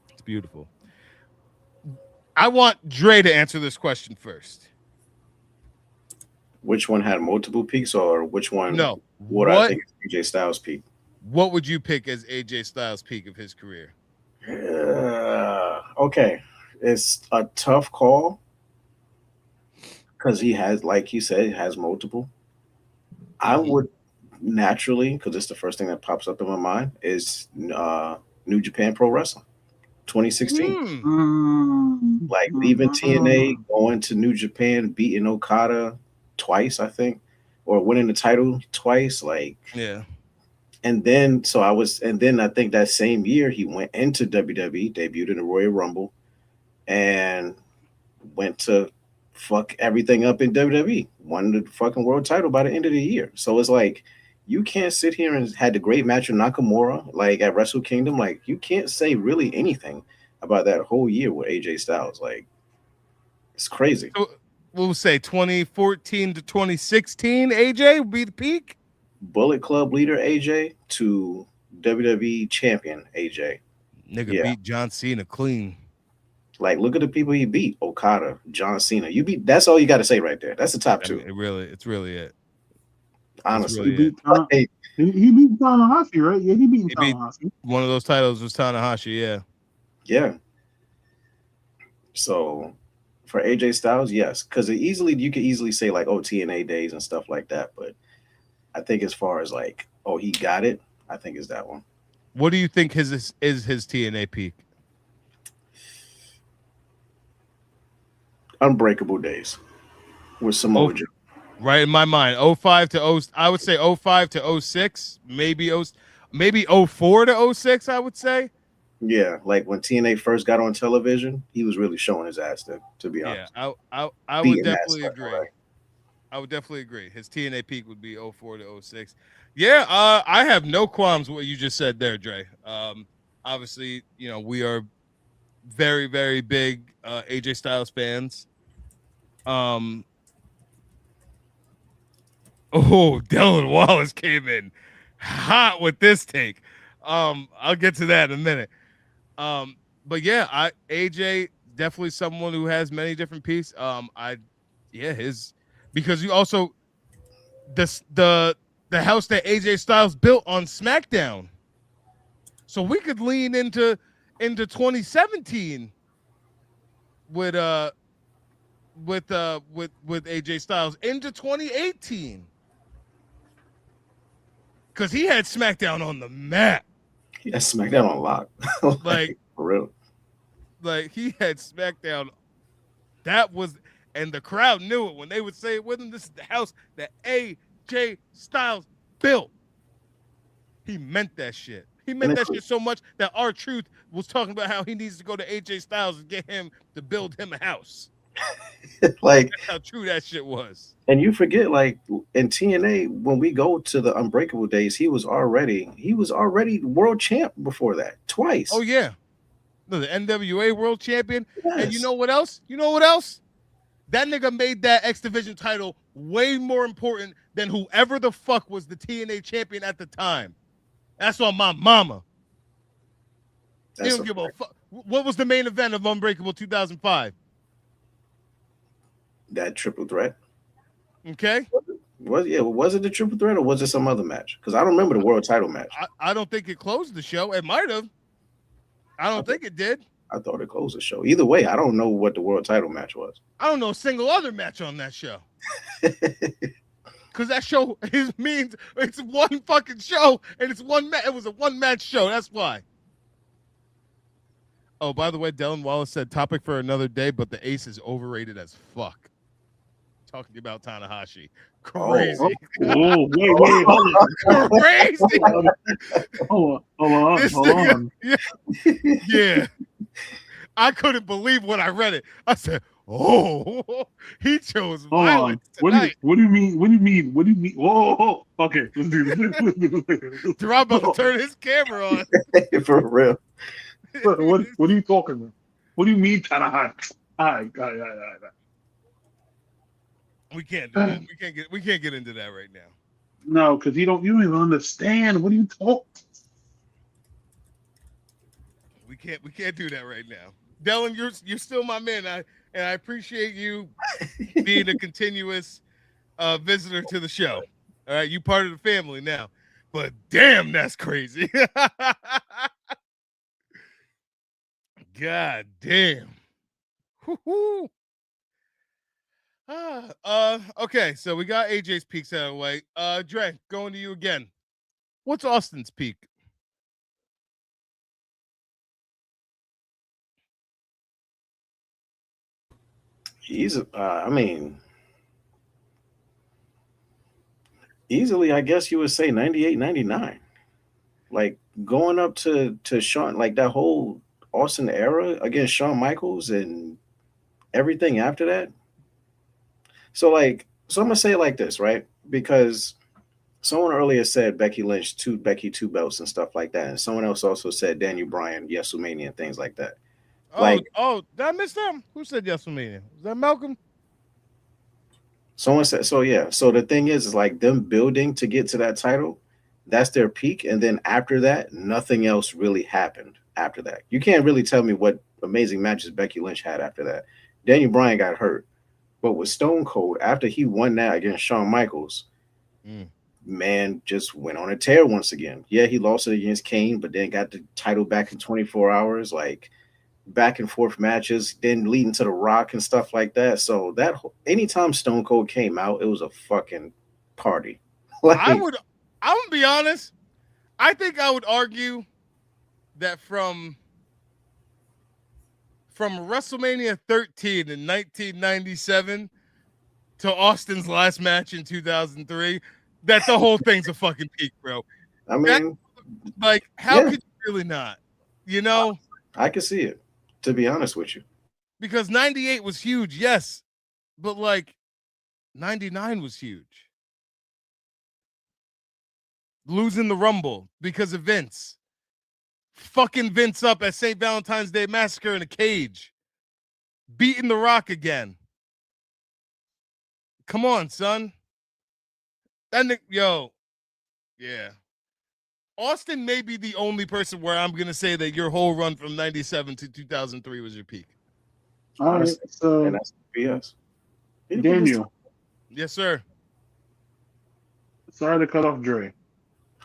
It's beautiful. I want Dre to answer this question first. Which one had multiple peaks, or which one? No. What I think is AJ Styles' peak. What would you pick as AJ Styles' peak of his career? Okay, it's a tough call because he has, like you said, he has multiple. I would naturally, because it's the first thing that pops up in my mind, is New Japan Pro Wrestling 2016. Like leaving TNA, going to New Japan, beating Okada twice, I think, or winning the title twice. Like, yeah. And then I think that same year he went into WWE, debuted in the Royal Rumble, and went to fuck everything up in WWE. Won the fucking world title by the end of the year. So it's like, you can't sit here and had the great match with Nakamura, like at Wrestle Kingdom. Like, you can't say really anything about that whole year with AJ Styles. Like, it's crazy. So we'll say 2014 to 2016, AJ would be the peak. Bullet Club leader AJ to WWE champion AJ. Nigga beat John Cena clean. Like, look at the people he beat: Okada, John Cena. You beat. That's all you got to say right there. That's the top two. It's really it. Honestly, he beat Tanahashi, right? Yeah, he beat Tanahashi. One of those titles was Tanahashi. Yeah. Yeah. So for AJ Styles, yes, because you could easily say like, oh, TNA days and stuff like that. But I think as far as like, oh, he got it, I think it's that one. What do you think is his TNA peak? Unbreakable Days with Samoa Joe. Right in my mind, 05 to 0, I would say 05 to 06, maybe 04 to 06, I would say. Yeah, like when TNA first got on television, he was really showing his ass to be honest. Yeah, I would definitely agree. Right. I would definitely agree. His TNA peak would be 04 to 06. Yeah, I have no qualms with what you just said there, Dre. Obviously, we are very, very big AJ Styles fans. Dylan Wallace came in hot with this take. I'll get to that in a minute. But yeah, AJ definitely someone who has many different pieces. Because you also the house that AJ Styles built on SmackDown. So we could lean into 2017 with AJ Styles into 2018. Because he had SmackDown on the map. He had SmackDown on lock. like for real. Like he had SmackDown. That was, and the crowd knew it when they would say it with him. This is the house that AJ Styles built. He meant that shit. He meant that shit so much that R-Truth was talking about how he needs to go to AJ Styles and get him to build him a house. Like, that's how true that shit was. And you forget, like in TNA, when we go to the Unbreakable Days, he was already world champ before that twice. Oh yeah, no, the NWA world champion. Yes. And you know what else? That nigga made that X Division title way more important than whoever the fuck was the TNA champion at the time. That's on my mama. He don't give a fuck. What was the main event of Unbreakable 2005? That triple threat. Okay. Was it the triple threat or was it some other match? Because I don't remember the world title match. I don't think it closed the show. It might have. I don't think it did. I thought it closed the show. Either way, I don't know what the world title match was. I don't know a single other match on that show. Because that show it's one fucking show and it's one match. It was a one match show. That's why. Oh, by the way, Dylan Wallace said topic for another day, but the Ace is overrated as fuck. Talking about Tanahashi. Crazy. Wait, hold on. Crazy. Hold on. Yeah. I couldn't believe when I read it. I said, oh, he chose violence tonight. What do you mean? Whoa. Okay. Let's do this. Gerard about to turn his camera on. For real. What are you talking about? What do you mean, Tanahashi? All right. We can't get into that right now. No, because you don't even understand. What are you talking? We can't do that right now. Dylan, you're still my man. I appreciate you being a continuous visitor to the show. All right, you part of the family now. But damn, that's crazy. God damn. Woo-hoo. Okay, so we got AJ's peaks out of the way. Dre, going to you again. What's Austin's peak? I mean, easily, I guess you would say 98, 99. Like going up to Shawn, like that whole Austin era against Shawn Michaels and everything after that. So I'm gonna say it like this, right? Because someone earlier said Becky two belts and stuff like that, and someone else also said Daniel Bryan, Yesumania, and things like that. Like Did I miss them? Who said Yesumania? Was that Malcolm? someone said, so yeah. So the thing is like them building to get to that title, that's their peak, and then after that, nothing else really happened. After that, you can't really tell me what amazing matches Becky Lynch had after that. Daniel Bryan got hurt, but with Stone Cold after he won that against Shawn Michaels. Man just went on a tear once again. Yeah, he lost it against Kane, but then got the title back in 24 hours, like back and forth matches, then leading to The Rock and stuff like that. So that anytime Stone Cold came out, it was a fucking party. I'm gonna be honest. I think I would argue that from WrestleMania 13 in 1997 to Austin's last match in 2003, that the whole thing's a fucking peak, bro. I mean, how could you really not? You know? I can see it, to be honest with you. Because 98 was huge, yes. But 99 was huge. Losing the Rumble because of Vince. Fucking Vince up at St. Valentine's Day Massacre in a cage. Beating The Rock again. Come on, son. Yeah. Austin may be the only person where I'm going to say that your whole run from 97 to 2003 was your peak. All right, so and that's BS. Daniel. Yes, sir. Sorry to cut off Dre.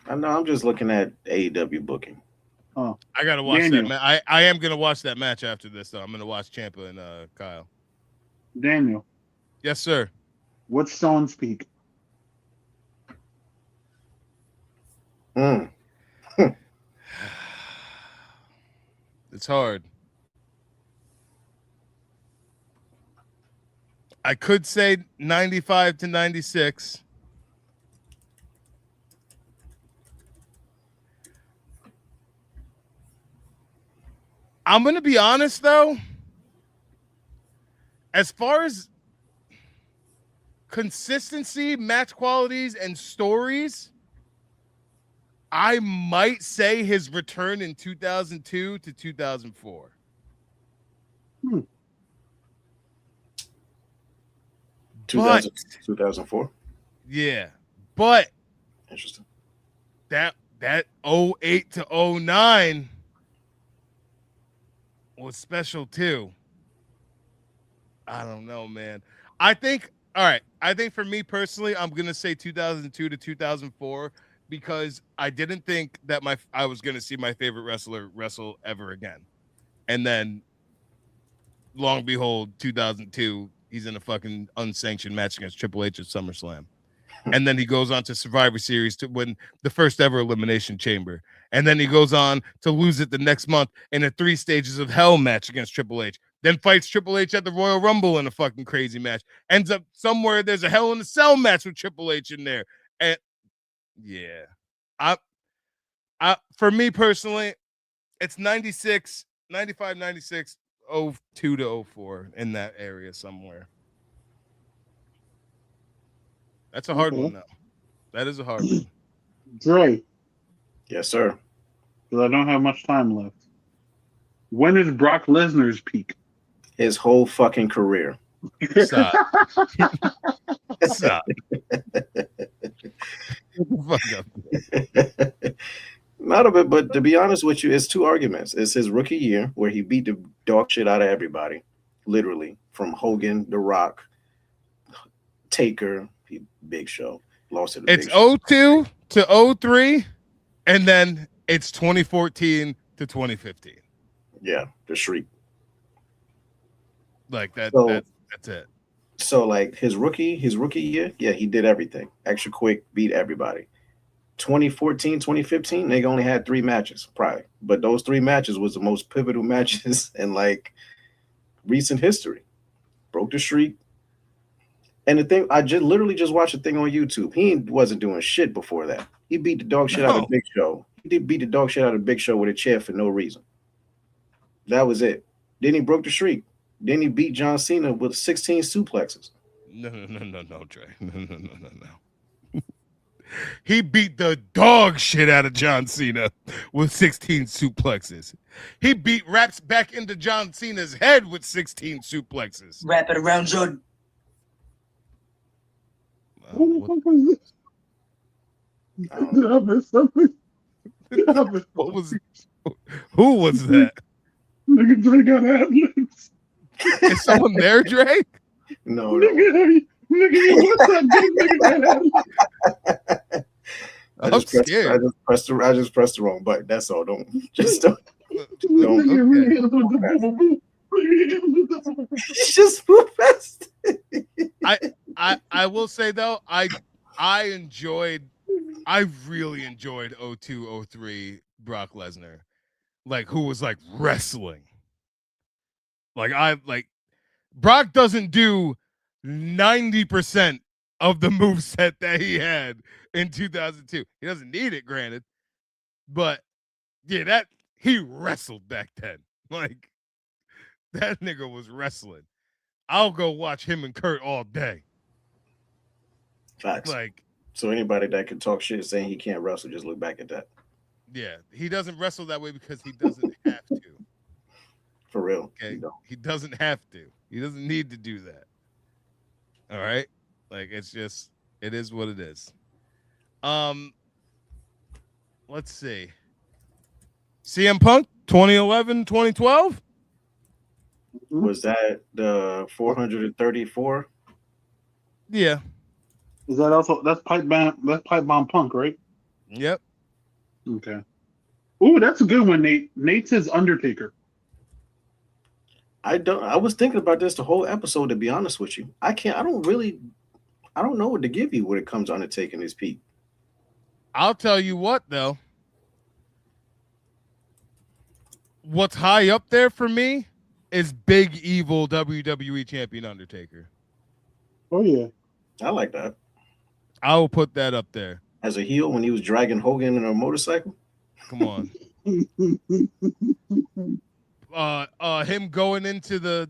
I know, I'm just looking at AEW booking. Oh, I got to watch that. I am going to watch that match after this, though. I'm going to watch Ciampa and Kyle. Daniel. Yes, sir. What's Sean's peak? It's hard. I could say 95 to 96. I'm going to be honest, though. As far as consistency, match qualities, and stories, I might say his return in 2002 to 2004. 2004? Yeah. But interesting. That 08 to 09 was special too. I don't know, man. I think for me personally, I'm going to say 2002 to 2004 because I didn't think that I was going to see my favorite wrestler wrestle ever again. And then long behold, 2002, he's in a fucking unsanctioned match against Triple H at SummerSlam. And then he goes on to Survivor Series to win the first ever Elimination Chamber. And then he goes on to lose it the next month in a 3 Stages of Hell match against Triple H. Then fights Triple H at the Royal Rumble in a fucking crazy match. Ends up somewhere there's a Hell in a Cell match with Triple H in there. And yeah. For me personally, it's 96, 95, 96, 02 to 04 in that area somewhere. That's a hard one, though. That is a hard one. Dre. Yes, sir. Because I don't have much time left. When is Brock Lesnar's peak? His whole fucking career. Stop. Stop. Man, Not a bit, but to be honest with you, it's two arguments. It's his rookie year where he beat the dog shit out of everybody, literally from Hogan, The Rock, Taker, Big Show, lost to the It's Big Show. '02 to '03, and then it's 2014 to 2015. Yeah, the Shriek. Like that. So, That's it. so like his rookie year, yeah, he did everything. Extra quick, beat everybody. 2014, 2015, they only had 3 matches, probably. But those 3 matches was the most pivotal matches in like recent history. Broke the streak. And the thing, I just literally just watched a thing on YouTube. He wasn't doing shit before that. He beat the dog shit out of No. Big Show. He did beat the dog shit out of Big Show with a chair for no reason. That was it. Then he broke the streak. Then he beat John Cena with 16 suplexes. No, Dre. No. He beat the dog shit out of John Cena with 16 suplexes. He beat raps back into John Cena's head with 16 suplexes. Wrap it around Jordan. Who the fuck was this? Did I miss something? Did I miss What was? Who was that? Nigga Dre got ad-libs. Is someone there, Dre? No, no. Nigga, what's that big nigga got ad-libs? I'm I scared. just pressed the wrong button. That's all. Don't. Nigga really hit him with the boom, boom, boom. Nigga hit him with the boom, boom, boom. Just move fast. I will say though, I really enjoyed 02-03 Brock Lesnar, like who was like wrestling. Like Brock doesn't do 90% of the moveset that he had in 2002. He doesn't need it, granted, but yeah, that he wrestled back then. Like that nigga was wrestling. I'll go watch him and Kurt all day. Facts. Like, So anybody that can talk shit saying he can't wrestle, just look back at that. yeah, he doesn't wrestle that way because he doesn't have to. For real. Okay, You know. he doesn't have to. He doesn't need to do that. All right, like it's just it is what it is. Let's see. CM Punk 2011, 2012. Was that the 434? Yeah. Is that also that's pipe bomb Punk, right? Yep. Okay. Ooh, that's a good one, Nate. Nate says Undertaker. I was thinking about this the whole episode, to be honest with you. I don't know what to give you when it comes to Undertaking his peak. I'll tell you what though. What's high up there for me is Big Evil WWE Champion Undertaker. Oh yeah. I like that. I will put that up there. As a heel when he was dragging Hogan in a motorcycle. Come on. Him going into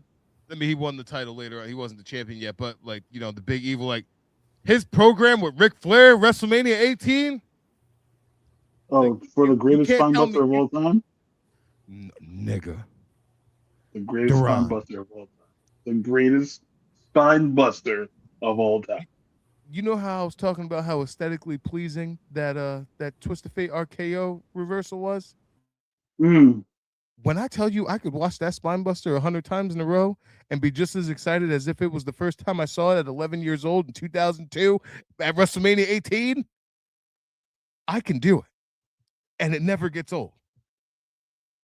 he won the title later on. He wasn't the champion yet, but like, you know, the Big Evil, like his program with Ric Flair, WrestleMania 18. Oh, Like, for the greatest can't tell spinebuster of me- all time? Nigga. The greatest Duran. spinebuster of all time. The greatest spinebuster of all time. You know how I was talking about how aesthetically pleasing that Twist of Fate RKO reversal was? Mm. When I tell you I could watch that Spinebuster 100 times in a row and be just as excited as if it was the first time I saw it at 11 years old in 2002 at WrestleMania 18, I can do it. And it never gets old.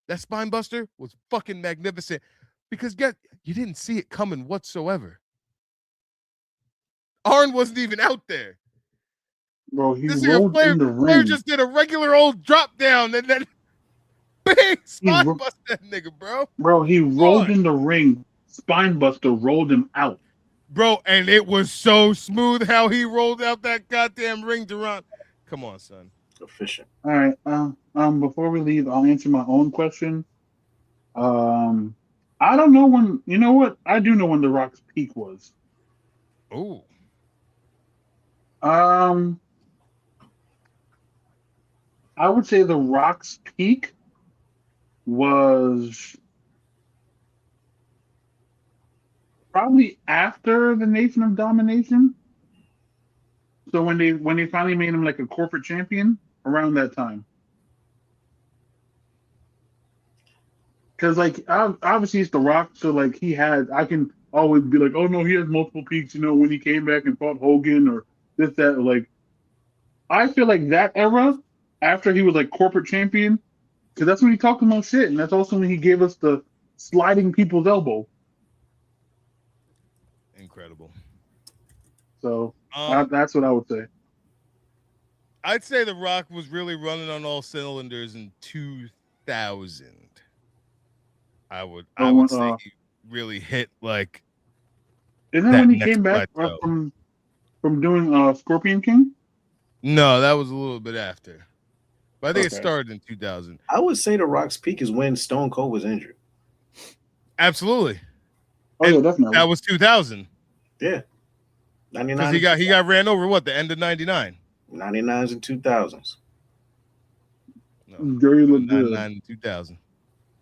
That Spinebuster was fucking magnificent because you didn't see it coming whatsoever. Arn wasn't even out there. Bro, he This rolled Flair, in the Flair ring. just did a regular old drop down and then big spine bust that nigga, bro. Bro, he rolled in the ring. Spinebuster rolled him out. Bro, and it was so smooth how he rolled out that goddamn ring to run. Come on, son. Efficient. All right. Before we leave, I'll answer my own question. I don't know when. You know what? I do know when The Rock's peak was. Oh. I would say The Rock's peak was probably after the Nation of Domination. So when they finally made him like a corporate champion, around that time. because like obviously it's The Rock, so like I can always be like, oh no, he has multiple peaks. You know, when he came back and fought Hogan or this that. Like I feel like that era after he was like corporate champion, because that's when he talked about shit, and that's also when he gave us the sliding people's elbow. Incredible. So that's what I would say. I'd say The Rock was really running on all cylinders in 2000. I would say he really hit like. Isn't that when he came back from doing Scorpion King? No, that was a little bit after. But I think it started in 2000. I would say The Rock's peak is when Stone Cold was injured. Absolutely. Oh yeah, definitely. That was 2000. Yeah. 99. Because he got ran over the end of 99. 99s and 2000s. No. Dre looked good. 99 and 2000.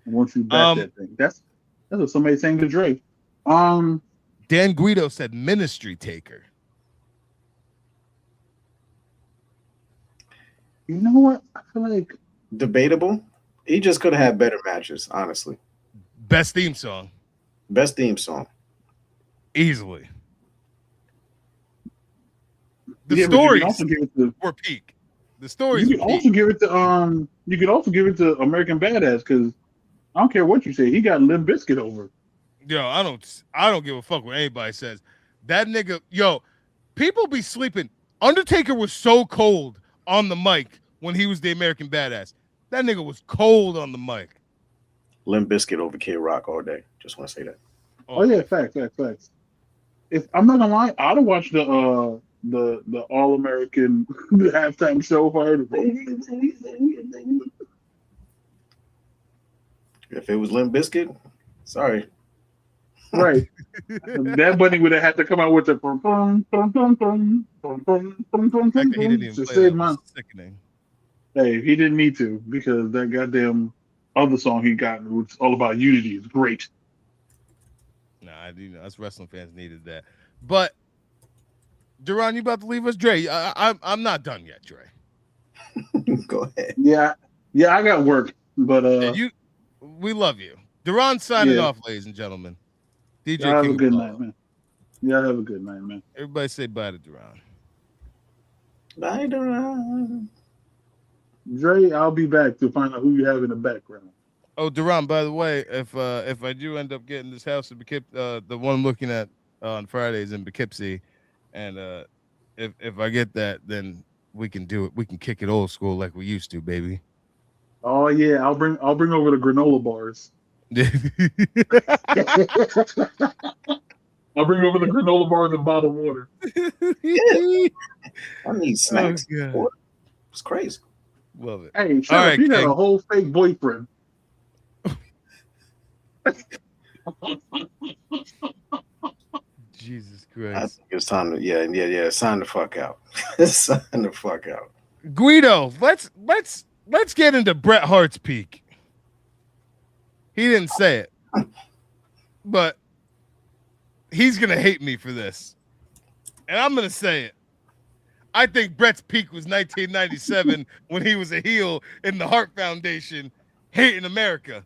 Once you back that thing. That's what somebody's saying to Dre. Dan Guido said Ministry Taker. You know what? I feel like debatable. He just could have had better matches, honestly. Best theme song. Best theme song. Easily. The stories were peak. The stories. You can also give it to You can also give it to American Badass because I don't care what you say. He got Limp Bizkit over. Yo, I don't give a fuck what anybody says. That nigga, people be sleeping. Undertaker was so cold on the mic when he was the American Badass. That nigga was cold on the mic. Limp Bizkit over K-Rock all day. Just want to say that. Oh yeah, facts. If I'm not gonna lie, I'd have watched the All American halftime show if I heard it. If it was Limp Bizkit, sorry. Right. That bunny would have had to come out with the He didn't even play that. Sickening. Hey, he didn't need to because that goddamn other song he got, which is all about unity, is great. Nah, I do know. Us wrestling fans needed that. But Duran, you about to leave us, Dre? I'm not done yet, Dre. Go ahead. Yeah, I got work, but we love you. Duran signing off, ladies and gentlemen. DJ have King a good night, man. Yeah, have a good night, man. Everybody say bye to Duran. Bye, Duran. Dre, I'll be back to find out who you have in the background. Oh, Duran, by the way, if I do end up getting this house in Poughkeepsie, the one I'm looking at on Fridays in Poughkeepsie, and if I get that, then we can do it. We can kick it old school like we used to, baby. Oh yeah, I'll bring over the granola bars. I'll bring over the granola bars and bottled water. Yeah. I need snacks. Oh, it's crazy. Love it. Hey, shut up. You got a whole fake boyfriend. Jesus I Christ. think it's time to it's time to fuck out. It's time to fuck out. Guido, let's get into Bret Hart's peak. He didn't say it, but he's gonna hate me for this, and I'm gonna say it. I think Bret's peak was 1997 when he was a heel in the Hart Foundation, hating America.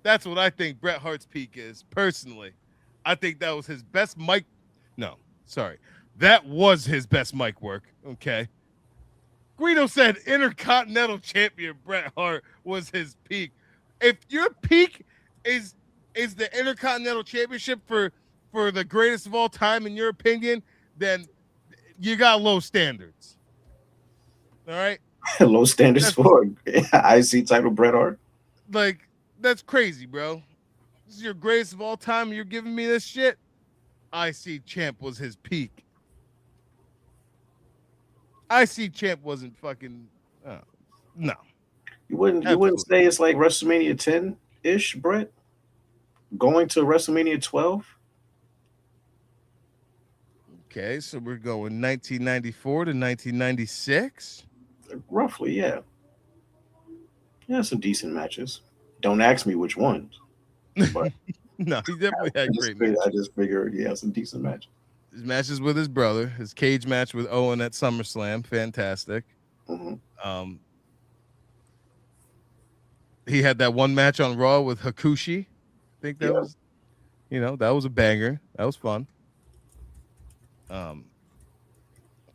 That's what I think Bret Hart's peak is, personally. I think that was his best mic. No, sorry. That was his best mic work, okay? Guido said Intercontinental Champion Bret Hart was his peak. If your peak is the Intercontinental Championship for the greatest of all time, in your opinion, then you got low standards. All right? Low standards for IC title Bret Hart? Like, that's crazy, bro. This is your greatest of all time, and you're giving me this shit? IC Champ was his peak. IC Champ wasn't fucking no. You wouldn't say it's like WrestleMania 10-ish, Brett? Going to WrestleMania 12? Okay, so we're going 1994 to 1996? Roughly, yeah. Yeah, some decent matches. Don't ask me which ones. But no, he definitely had great matches. I just figured, some decent matches. His matches with his brother, his cage match with Owen at SummerSlam, fantastic. Mm-hmm. he had that one match on Raw with Hakushi. I think that was, that was a banger. That was fun. I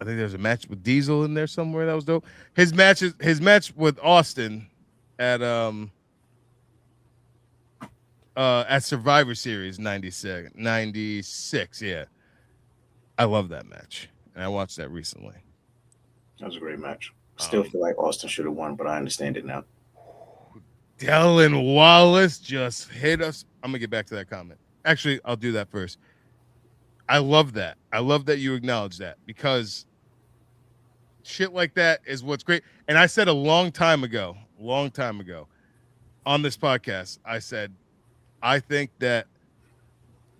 think there's a match with Diesel in there somewhere that was dope. His match with Austin at Survivor Series 96, yeah. I love that match. And I watched that recently. That was a great match. Still feel like Austin should have won, but I understand it now. Dylan Wallace just hit us. I'm gonna get back to that comment. Actually, I'll do that first. I love that. I love that you acknowledge that, because shit like that is what's great. And I said a long time ago on this podcast, I said, I think that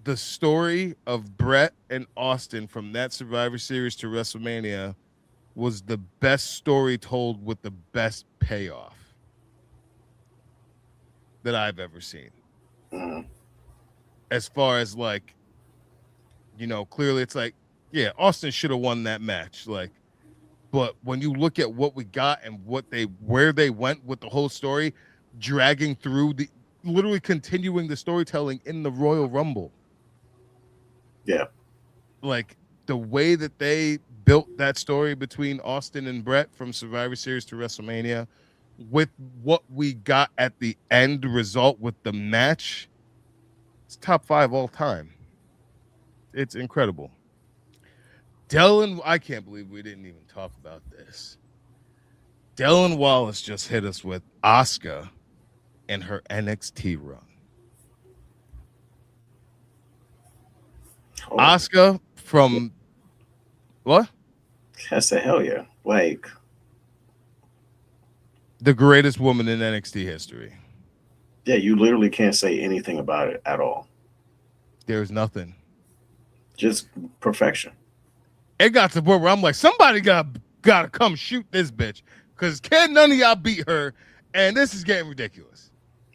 the story of Brett and Austin from that Survivor Series to WrestleMania was the best story told with the best payoff that I've ever seen. As far as like, clearly it's like, yeah, Austin should have won that match. Like, but when you look at what we got and where they went with the whole story, dragging through literally continuing the storytelling in the Royal Rumble. Yeah. Like the way that they built that story between Austin and Brett from Survivor Series to WrestleMania, with what we got at the end result with the match, it's top 5 all time. It's incredible. Dylan, I can't believe we didn't even talk about this. Dylan Wallace just hit us with Asuka and her NXT run. Asuka from what? I said, hell yeah. Like, the greatest woman in NXT history. Yeah, you literally can't say anything about it at all. There's nothing. Just perfection. It got to the point where I'm like, somebody gotta come shoot this bitch, because can't none of y'all beat her, and this is getting ridiculous.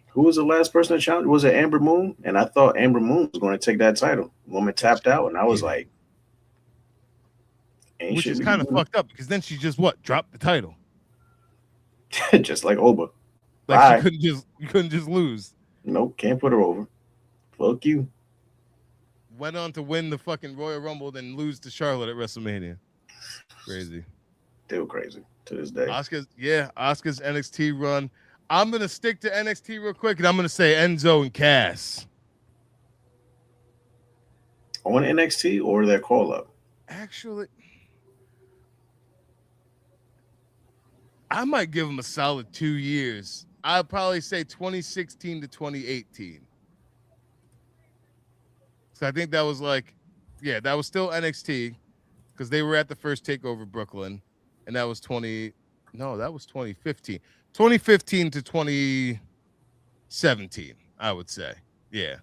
Who was the last person to challenge? Was it Amber Moon? And I thought Amber Moon was going to take that title. Woman tapped out, and I was like, which is kind of fucked up, because then she just dropped the title. Just like Oba. Like you couldn't just lose. Nope, can't put her over. Fuck you. Went on to win the fucking Royal Rumble, then lose to Charlotte at WrestleMania. Crazy. Still crazy to this day. Asuka's NXT run. I'm gonna stick to NXT real quick, and I'm gonna say Enzo and Cass. On NXT or their call up? Actually, I might give them a solid 2 years. I'd probably say 2016 to 2018. So I think that was that was still NXT, because they were at the first TakeOver Brooklyn, and that was 2015. 2015 to 2017, I would say. Yeah.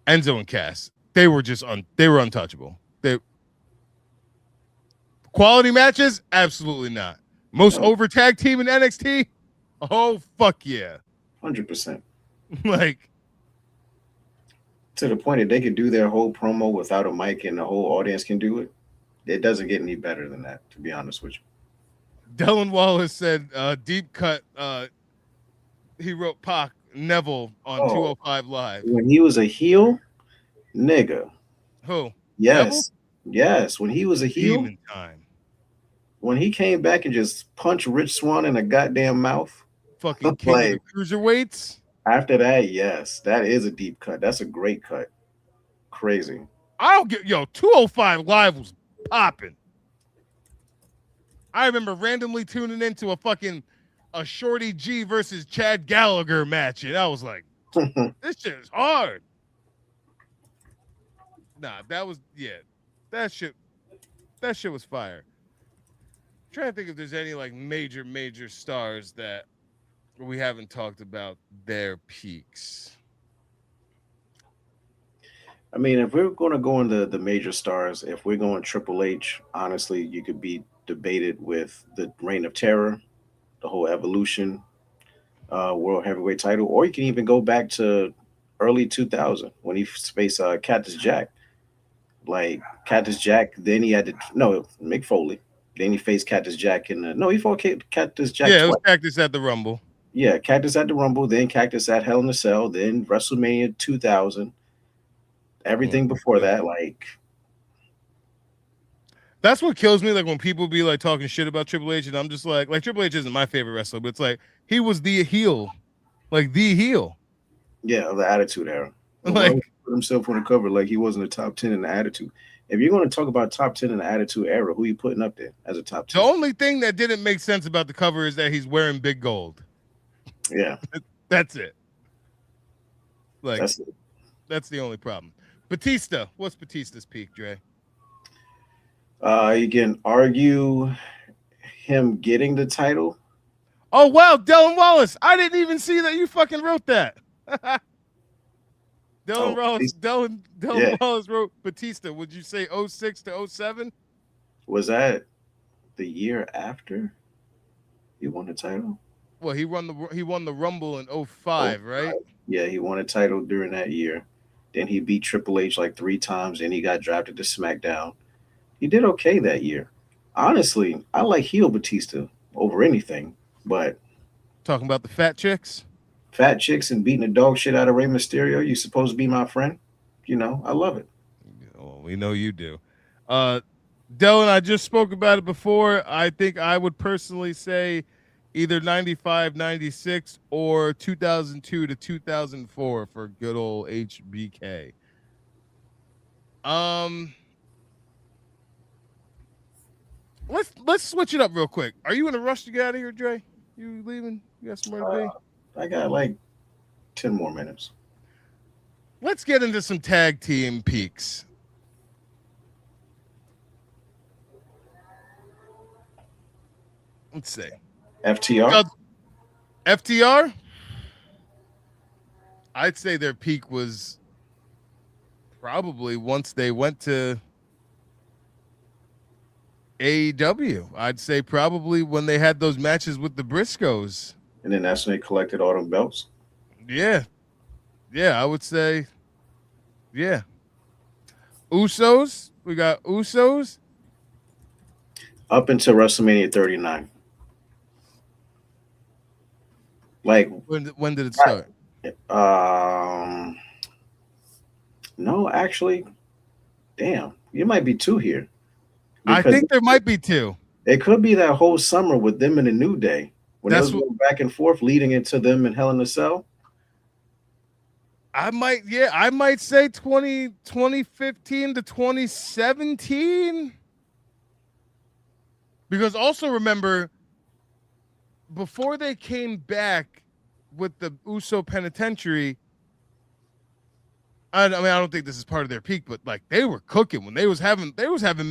Enzo and Cass, they were untouchable. Quality matches? Absolutely not. Most over tag team in NXT? Oh, fuck yeah. 100%. Like, to the point that they could do their whole promo without a mic and the whole audience can do it. It doesn't get any better than that, to be honest with you. Dylan Wallace said, deep cut. He wrote Pac Neville on 205 Live. When he was a heel, nigga. Who? Yes. Neville? Yes. When he was a heel. Demon time. When he came back and just punched Rich Swann in the goddamn mouth. Fucking king of the cruiserweights. After that, yes. That is a deep cut. That's a great cut. Crazy. I don't get 205 Live was popping. I remember randomly tuning into a Shorty G versus Chad Gallagher match, and I was like, this shit is hard. Nah, that shit was fire. I'm trying to think if there's any major stars that we haven't talked about their peaks. I mean, if we're going to go into the major stars, if we're going Triple H, honestly, you could be debated with the Reign of Terror, the whole Evolution, World Heavyweight title, or you can even go back to early 2000 when he faced Cactus Jack. Like Cactus Jack, then he had Mick Foley. Then he faced Cactus Jack he fought Cactus Jack. Yeah, it was Cactus at the Rumble. Yeah, Cactus at the Rumble, then Cactus at Hell in a Cell, then WrestleMania 2000. Everything before that, like, That's what kills me. Like when people be like talking shit about Triple H, and I'm just like Triple H isn't my favorite wrestler, but it's like he was the heel, like the heel. yeah, of the Attitude Era. And why would Like he put himself on the cover like he wasn't a top 10 in the Attitude? If you're going to talk about top 10 in the Attitude Era, who you putting up there as a top the 10? only thing that didn't make sense about the cover is that he's wearing big gold. Yeah, That's it. Like that's it. that's the only problem. Batista, what's Batista's peak, Dre? You can argue him getting the title. Oh wow, Dylan Wallace. I didn't even see that you fucking wrote that. Oh, Dylan yeah. Wallace wrote Batista. Would you say 06 to 07? Was that the year after he won the title? Well, he won the Rumble in Oh, 05, right? yeah, he won a title during that year. Then he beat Triple H like 3 times, and he got drafted to SmackDown. He did okay that year. Honestly, I like heel Batista over anything, but Talking about the fat chicks. fat chicks and beating the dog shit out of Rey Mysterio, you supposed to be my friend? You know, I love it. Well, we know you do. Dylan, I just spoke about it before. I think I would personally say either 95, 96 or 2002 to 2004 for good old HBK. Let's switch it up real quick. Are you in a rush to get out of here, Dre? You leaving? You got somewhere to be? I got like 10 more minutes. Let's get into some tag team peaks. Let's see. FTR? FTR? I'd say their peak was probably once they went to AEW. I'd say probably when they had those matches with the Briscoes. And then that's when they collected all them belts. Yeah. Yeah, I would say, yeah. Usos. We got Usos. Up until WrestleMania 39. Like, When did it start? No, actually, damn, you might be two here. I think there might be two. It could be that whole summer with them in the New Day when That's they was going back and forth, leading into them in Hell in a Cell. I might say 2015 to 2017. Because also remember, before they came back with the Uso Penitentiary, I don't think this is part of their peak, but like they were cooking when they was having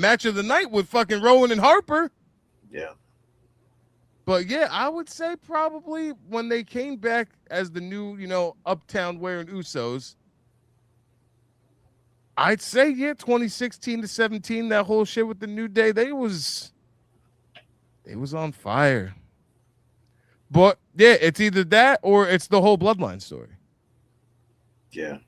match of the night with fucking Rowan and Harper. Yeah. But yeah, I would say probably when they came back as the new, uptown wearing Usos. I'd say 2016 to 17, that whole shit with the New Day, they was on fire. But yeah, it's either that or it's the whole Bloodline story. Yeah.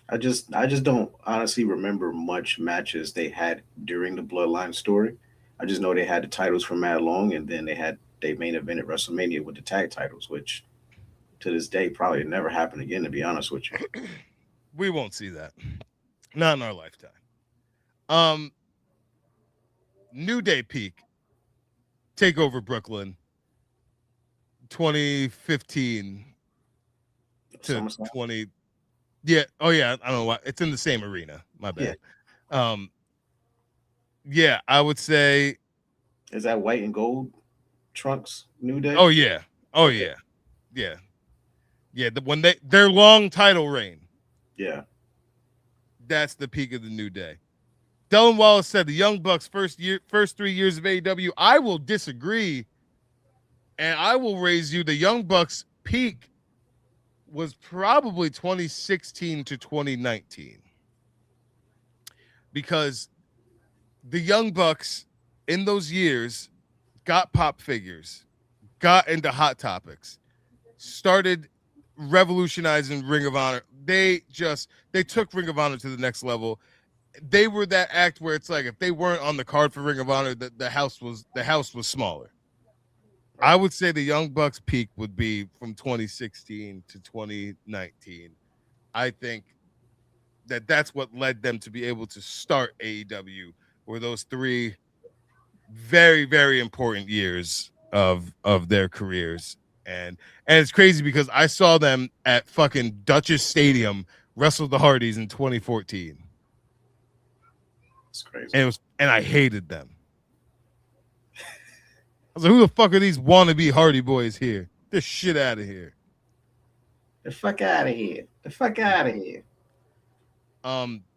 I just don't honestly remember much matches they had during the Bloodline story. I just know they had the titles for mad long, and then they main event at WrestleMania with the tag titles, which to this day probably never happened again, to be honest with you. We won't see that. Not in our lifetime. New Day peak. Takeover Brooklyn. 2015 to 20. Yeah. Oh yeah. I don't know why. It's in the same arena. My bad. Yeah, I would say. Is that white and gold trunks New Day? Oh yeah. Oh yeah. Yeah. Yeah. When their long title reign. Yeah. That's the peak of the New Day. Dylan Wallace said the Young Bucks first 3 years of AEW. I will disagree, and I will raise you. The Young Bucks peak was probably 2016 to 2019, because the Young Bucks in those years got pop figures, got into Hot Topics, started revolutionizing Ring of Honor. They took Ring of Honor to the next level. They were that act where it's like if they weren't on the card for Ring of Honor, the house was smaller. I would say the Young Bucks peak would be from 2016 to 2019. I think that's what led them to be able to start AEW, were those 3 very, very important years of their careers. And it's crazy because I saw them at fucking Duchess Stadium wrestle the Hardys in 2014. It's crazy. And I hated them. I was like, who the fuck are these wannabe Hardy boys here? Get this shit out of here. The fuck out of here. The fuck out of here.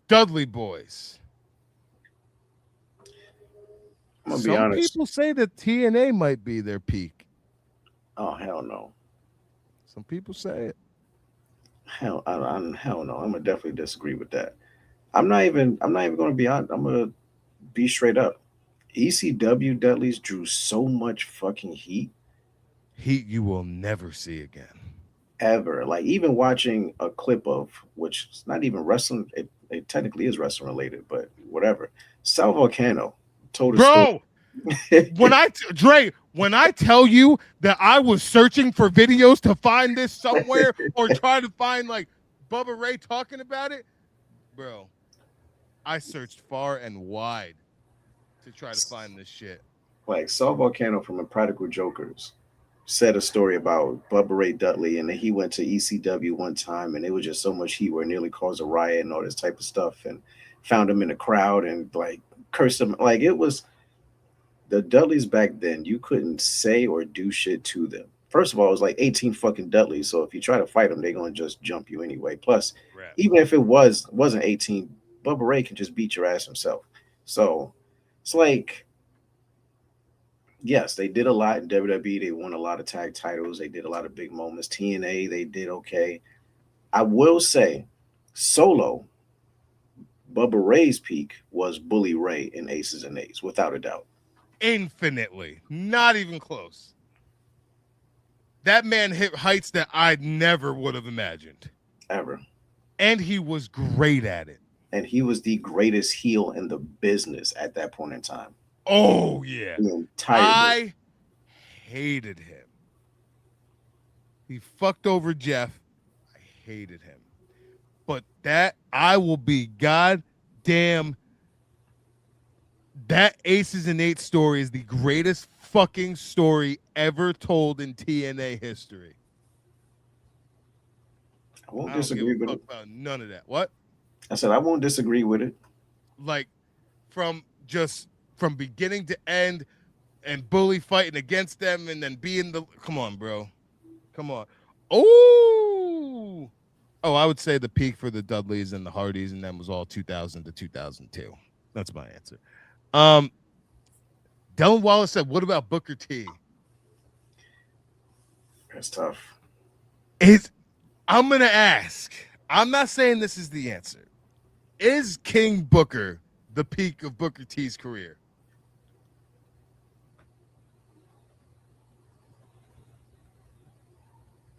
Dudley boys. I'm gonna be Some honest. people say that TNA might be their peak. Oh hell no. Some people say it. Hell no. I'm gonna definitely disagree with that. I'm not even gonna be honest. I'm gonna be straight up. ECW Dudleys drew so much fucking heat. Heat you will never see again. Ever. Like even watching a clip of, which is not even wrestling, it technically is wrestling related, but whatever. Sal Volcano told a Bro, story. when I tell you that I was searching for videos to find this somewhere or try to find like Bubba Ray talking about it, bro, I searched far and wide to try to find this shit. Like Sal Volcano from Impractical Jokers said a story about Bubba Ray Dudley, and then he went to ECW one time, and it was just so much heat where it nearly caused a riot and all this type of stuff, and found him in a crowd and like cursed him. Like it was the Dudleys back then. You couldn't say or do shit to them. First of all, it was like 18 fucking Dudleys, so if you try to fight them, they're gonna just jump you anyway. Plus, even if it wasn't 18, Bubba Ray can just beat your ass himself. So it's like, yes, they did a lot in WWE. They won a lot of tag titles. They did a lot of big moments. TNA, they did okay. I will say, solo, Bubba Ray's peak was Bully Ray in Aces and Eights, without a doubt. Infinitely. Not even close. That man hit heights that I never would have imagined. Ever. And he was great at it. And he was the greatest heel in the business at that point in time. Oh, yeah. I hated him. He fucked over Jeff. I hated him. But that, I will be goddamn, that Aces and Eights story is the greatest fucking story ever told in TNA history. I won't disagree with it. About none of that. What? I said I won't disagree with it. Like, from beginning to end, and Bully fighting against them, and then being the, come on, bro, come on. Oh, I would say the peak for the Dudleys and the Hardys and them was all 2000 to 2002. That's my answer. Dylan Wallace said, "What about Booker T?" That's tough. I'm gonna ask. I'm not saying this is the answer. Is King Booker the peak of Booker T's career?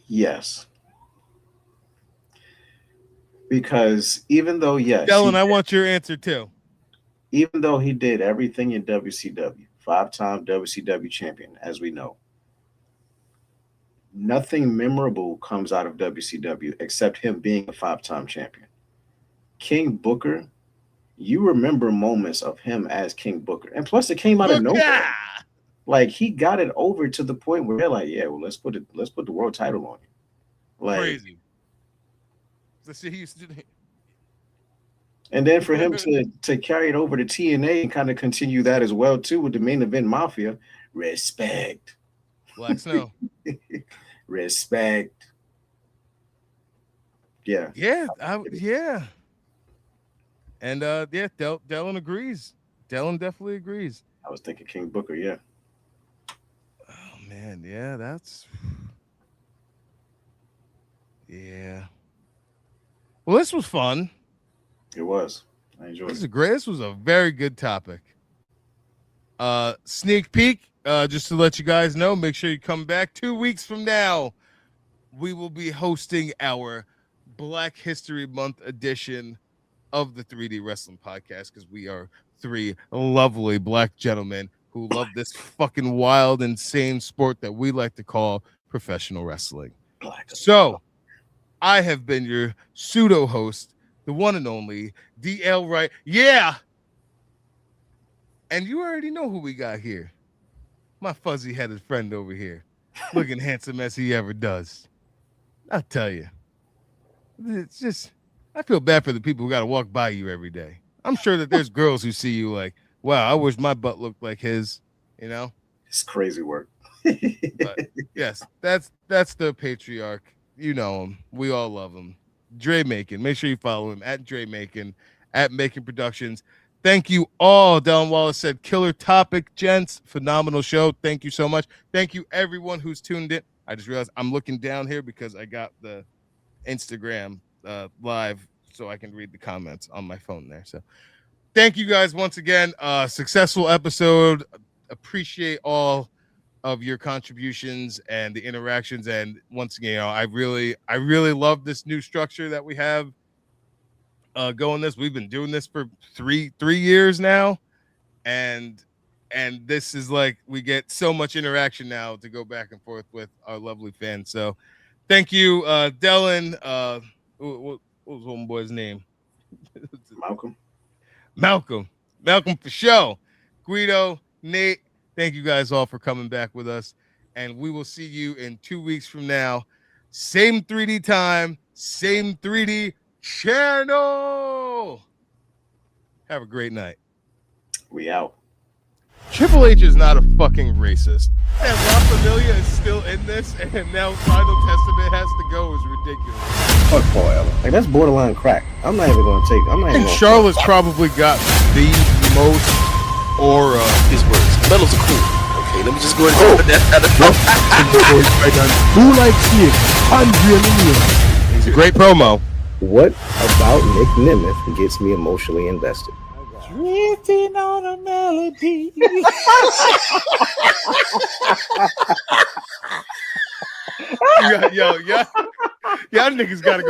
Yes. Because even though, yes. Dylan, I want your answer too. Even though he did everything in WCW, 5-time WCW champion, as we know, nothing memorable comes out of WCW except him being a 5-time champion. King Booker, you remember moments of him as King Booker. And plus it came out of nowhere. Like he got it over to the point where they're like, yeah, well, let's put the world title on you. Like crazy. The shit he used to do. And then for him to carry it over to TNA and kind of continue that as well too with the Main Event Mafia, respect. Black Snow. Respect. Yeah. Yeah. Yeah. And yeah, Dylan agrees. Dylan definitely agrees. I was thinking King Booker, yeah. Oh man, yeah, that's yeah. Well, this was fun. It was. I enjoyed it. This was a very good topic. Sneak peek, just to let you guys know, make sure you come back 2 weeks from now. We will be hosting our Black History Month edition of the 3D Wrestling Podcast because we are 3 lovely Black gentlemen who love this fucking wild, insane sport that we like to call professional wrestling. So, I have been your pseudo host, the one and only DL Wright. Yeah. And you already know who we got here. My fuzzy headed friend over here, looking handsome as he ever does. I'll tell you, it's just, I feel bad for the people who got to walk by you every day. I'm sure that there's girls who see you like, wow, I wish my butt looked like his, you know? It's crazy work. But yes, that's the patriarch. You know him. We all love him. Dre Macon. Make sure you follow him at Dre Macon, at Macon Productions. Thank you all. Dylan Wallace said, killer topic, gents. Phenomenal show. Thank you so much. Thank you, everyone who's tuned in. I just realized I'm looking down here because I got the Instagram live so I can read the comments on my phone there. So thank you guys once again. Successful episode. Appreciate all of your contributions and the interactions. And once again, I really love this new structure that we have going this. We've been doing this for three years now. And this is like, we get so much interaction now to go back and forth with our lovely fans. So thank you, Dylan. What was one boy's name? Malcolm for show. Guido, Nate, thank you guys all for coming back with us. And we will see you in 2 weeks from now. Same 3D time, same 3D channel. Have a great night. We out. Triple H is not a fucking racist. And La Familia is still in this, and now Final Testament has to go is ridiculous. Fuck Paul Ellen. Like, that's borderline crack. I'm not even gonna take. I'm not even. And Charlotte's probably got the most aura. His words. Medals are cool. Okay, let me just go ahead and put that out of Who likes it? Andre Million. He's a great promo. What about Nick Nemeth gets me emotionally invested? Drifting on a melody. Yo, y'all niggas gotta go.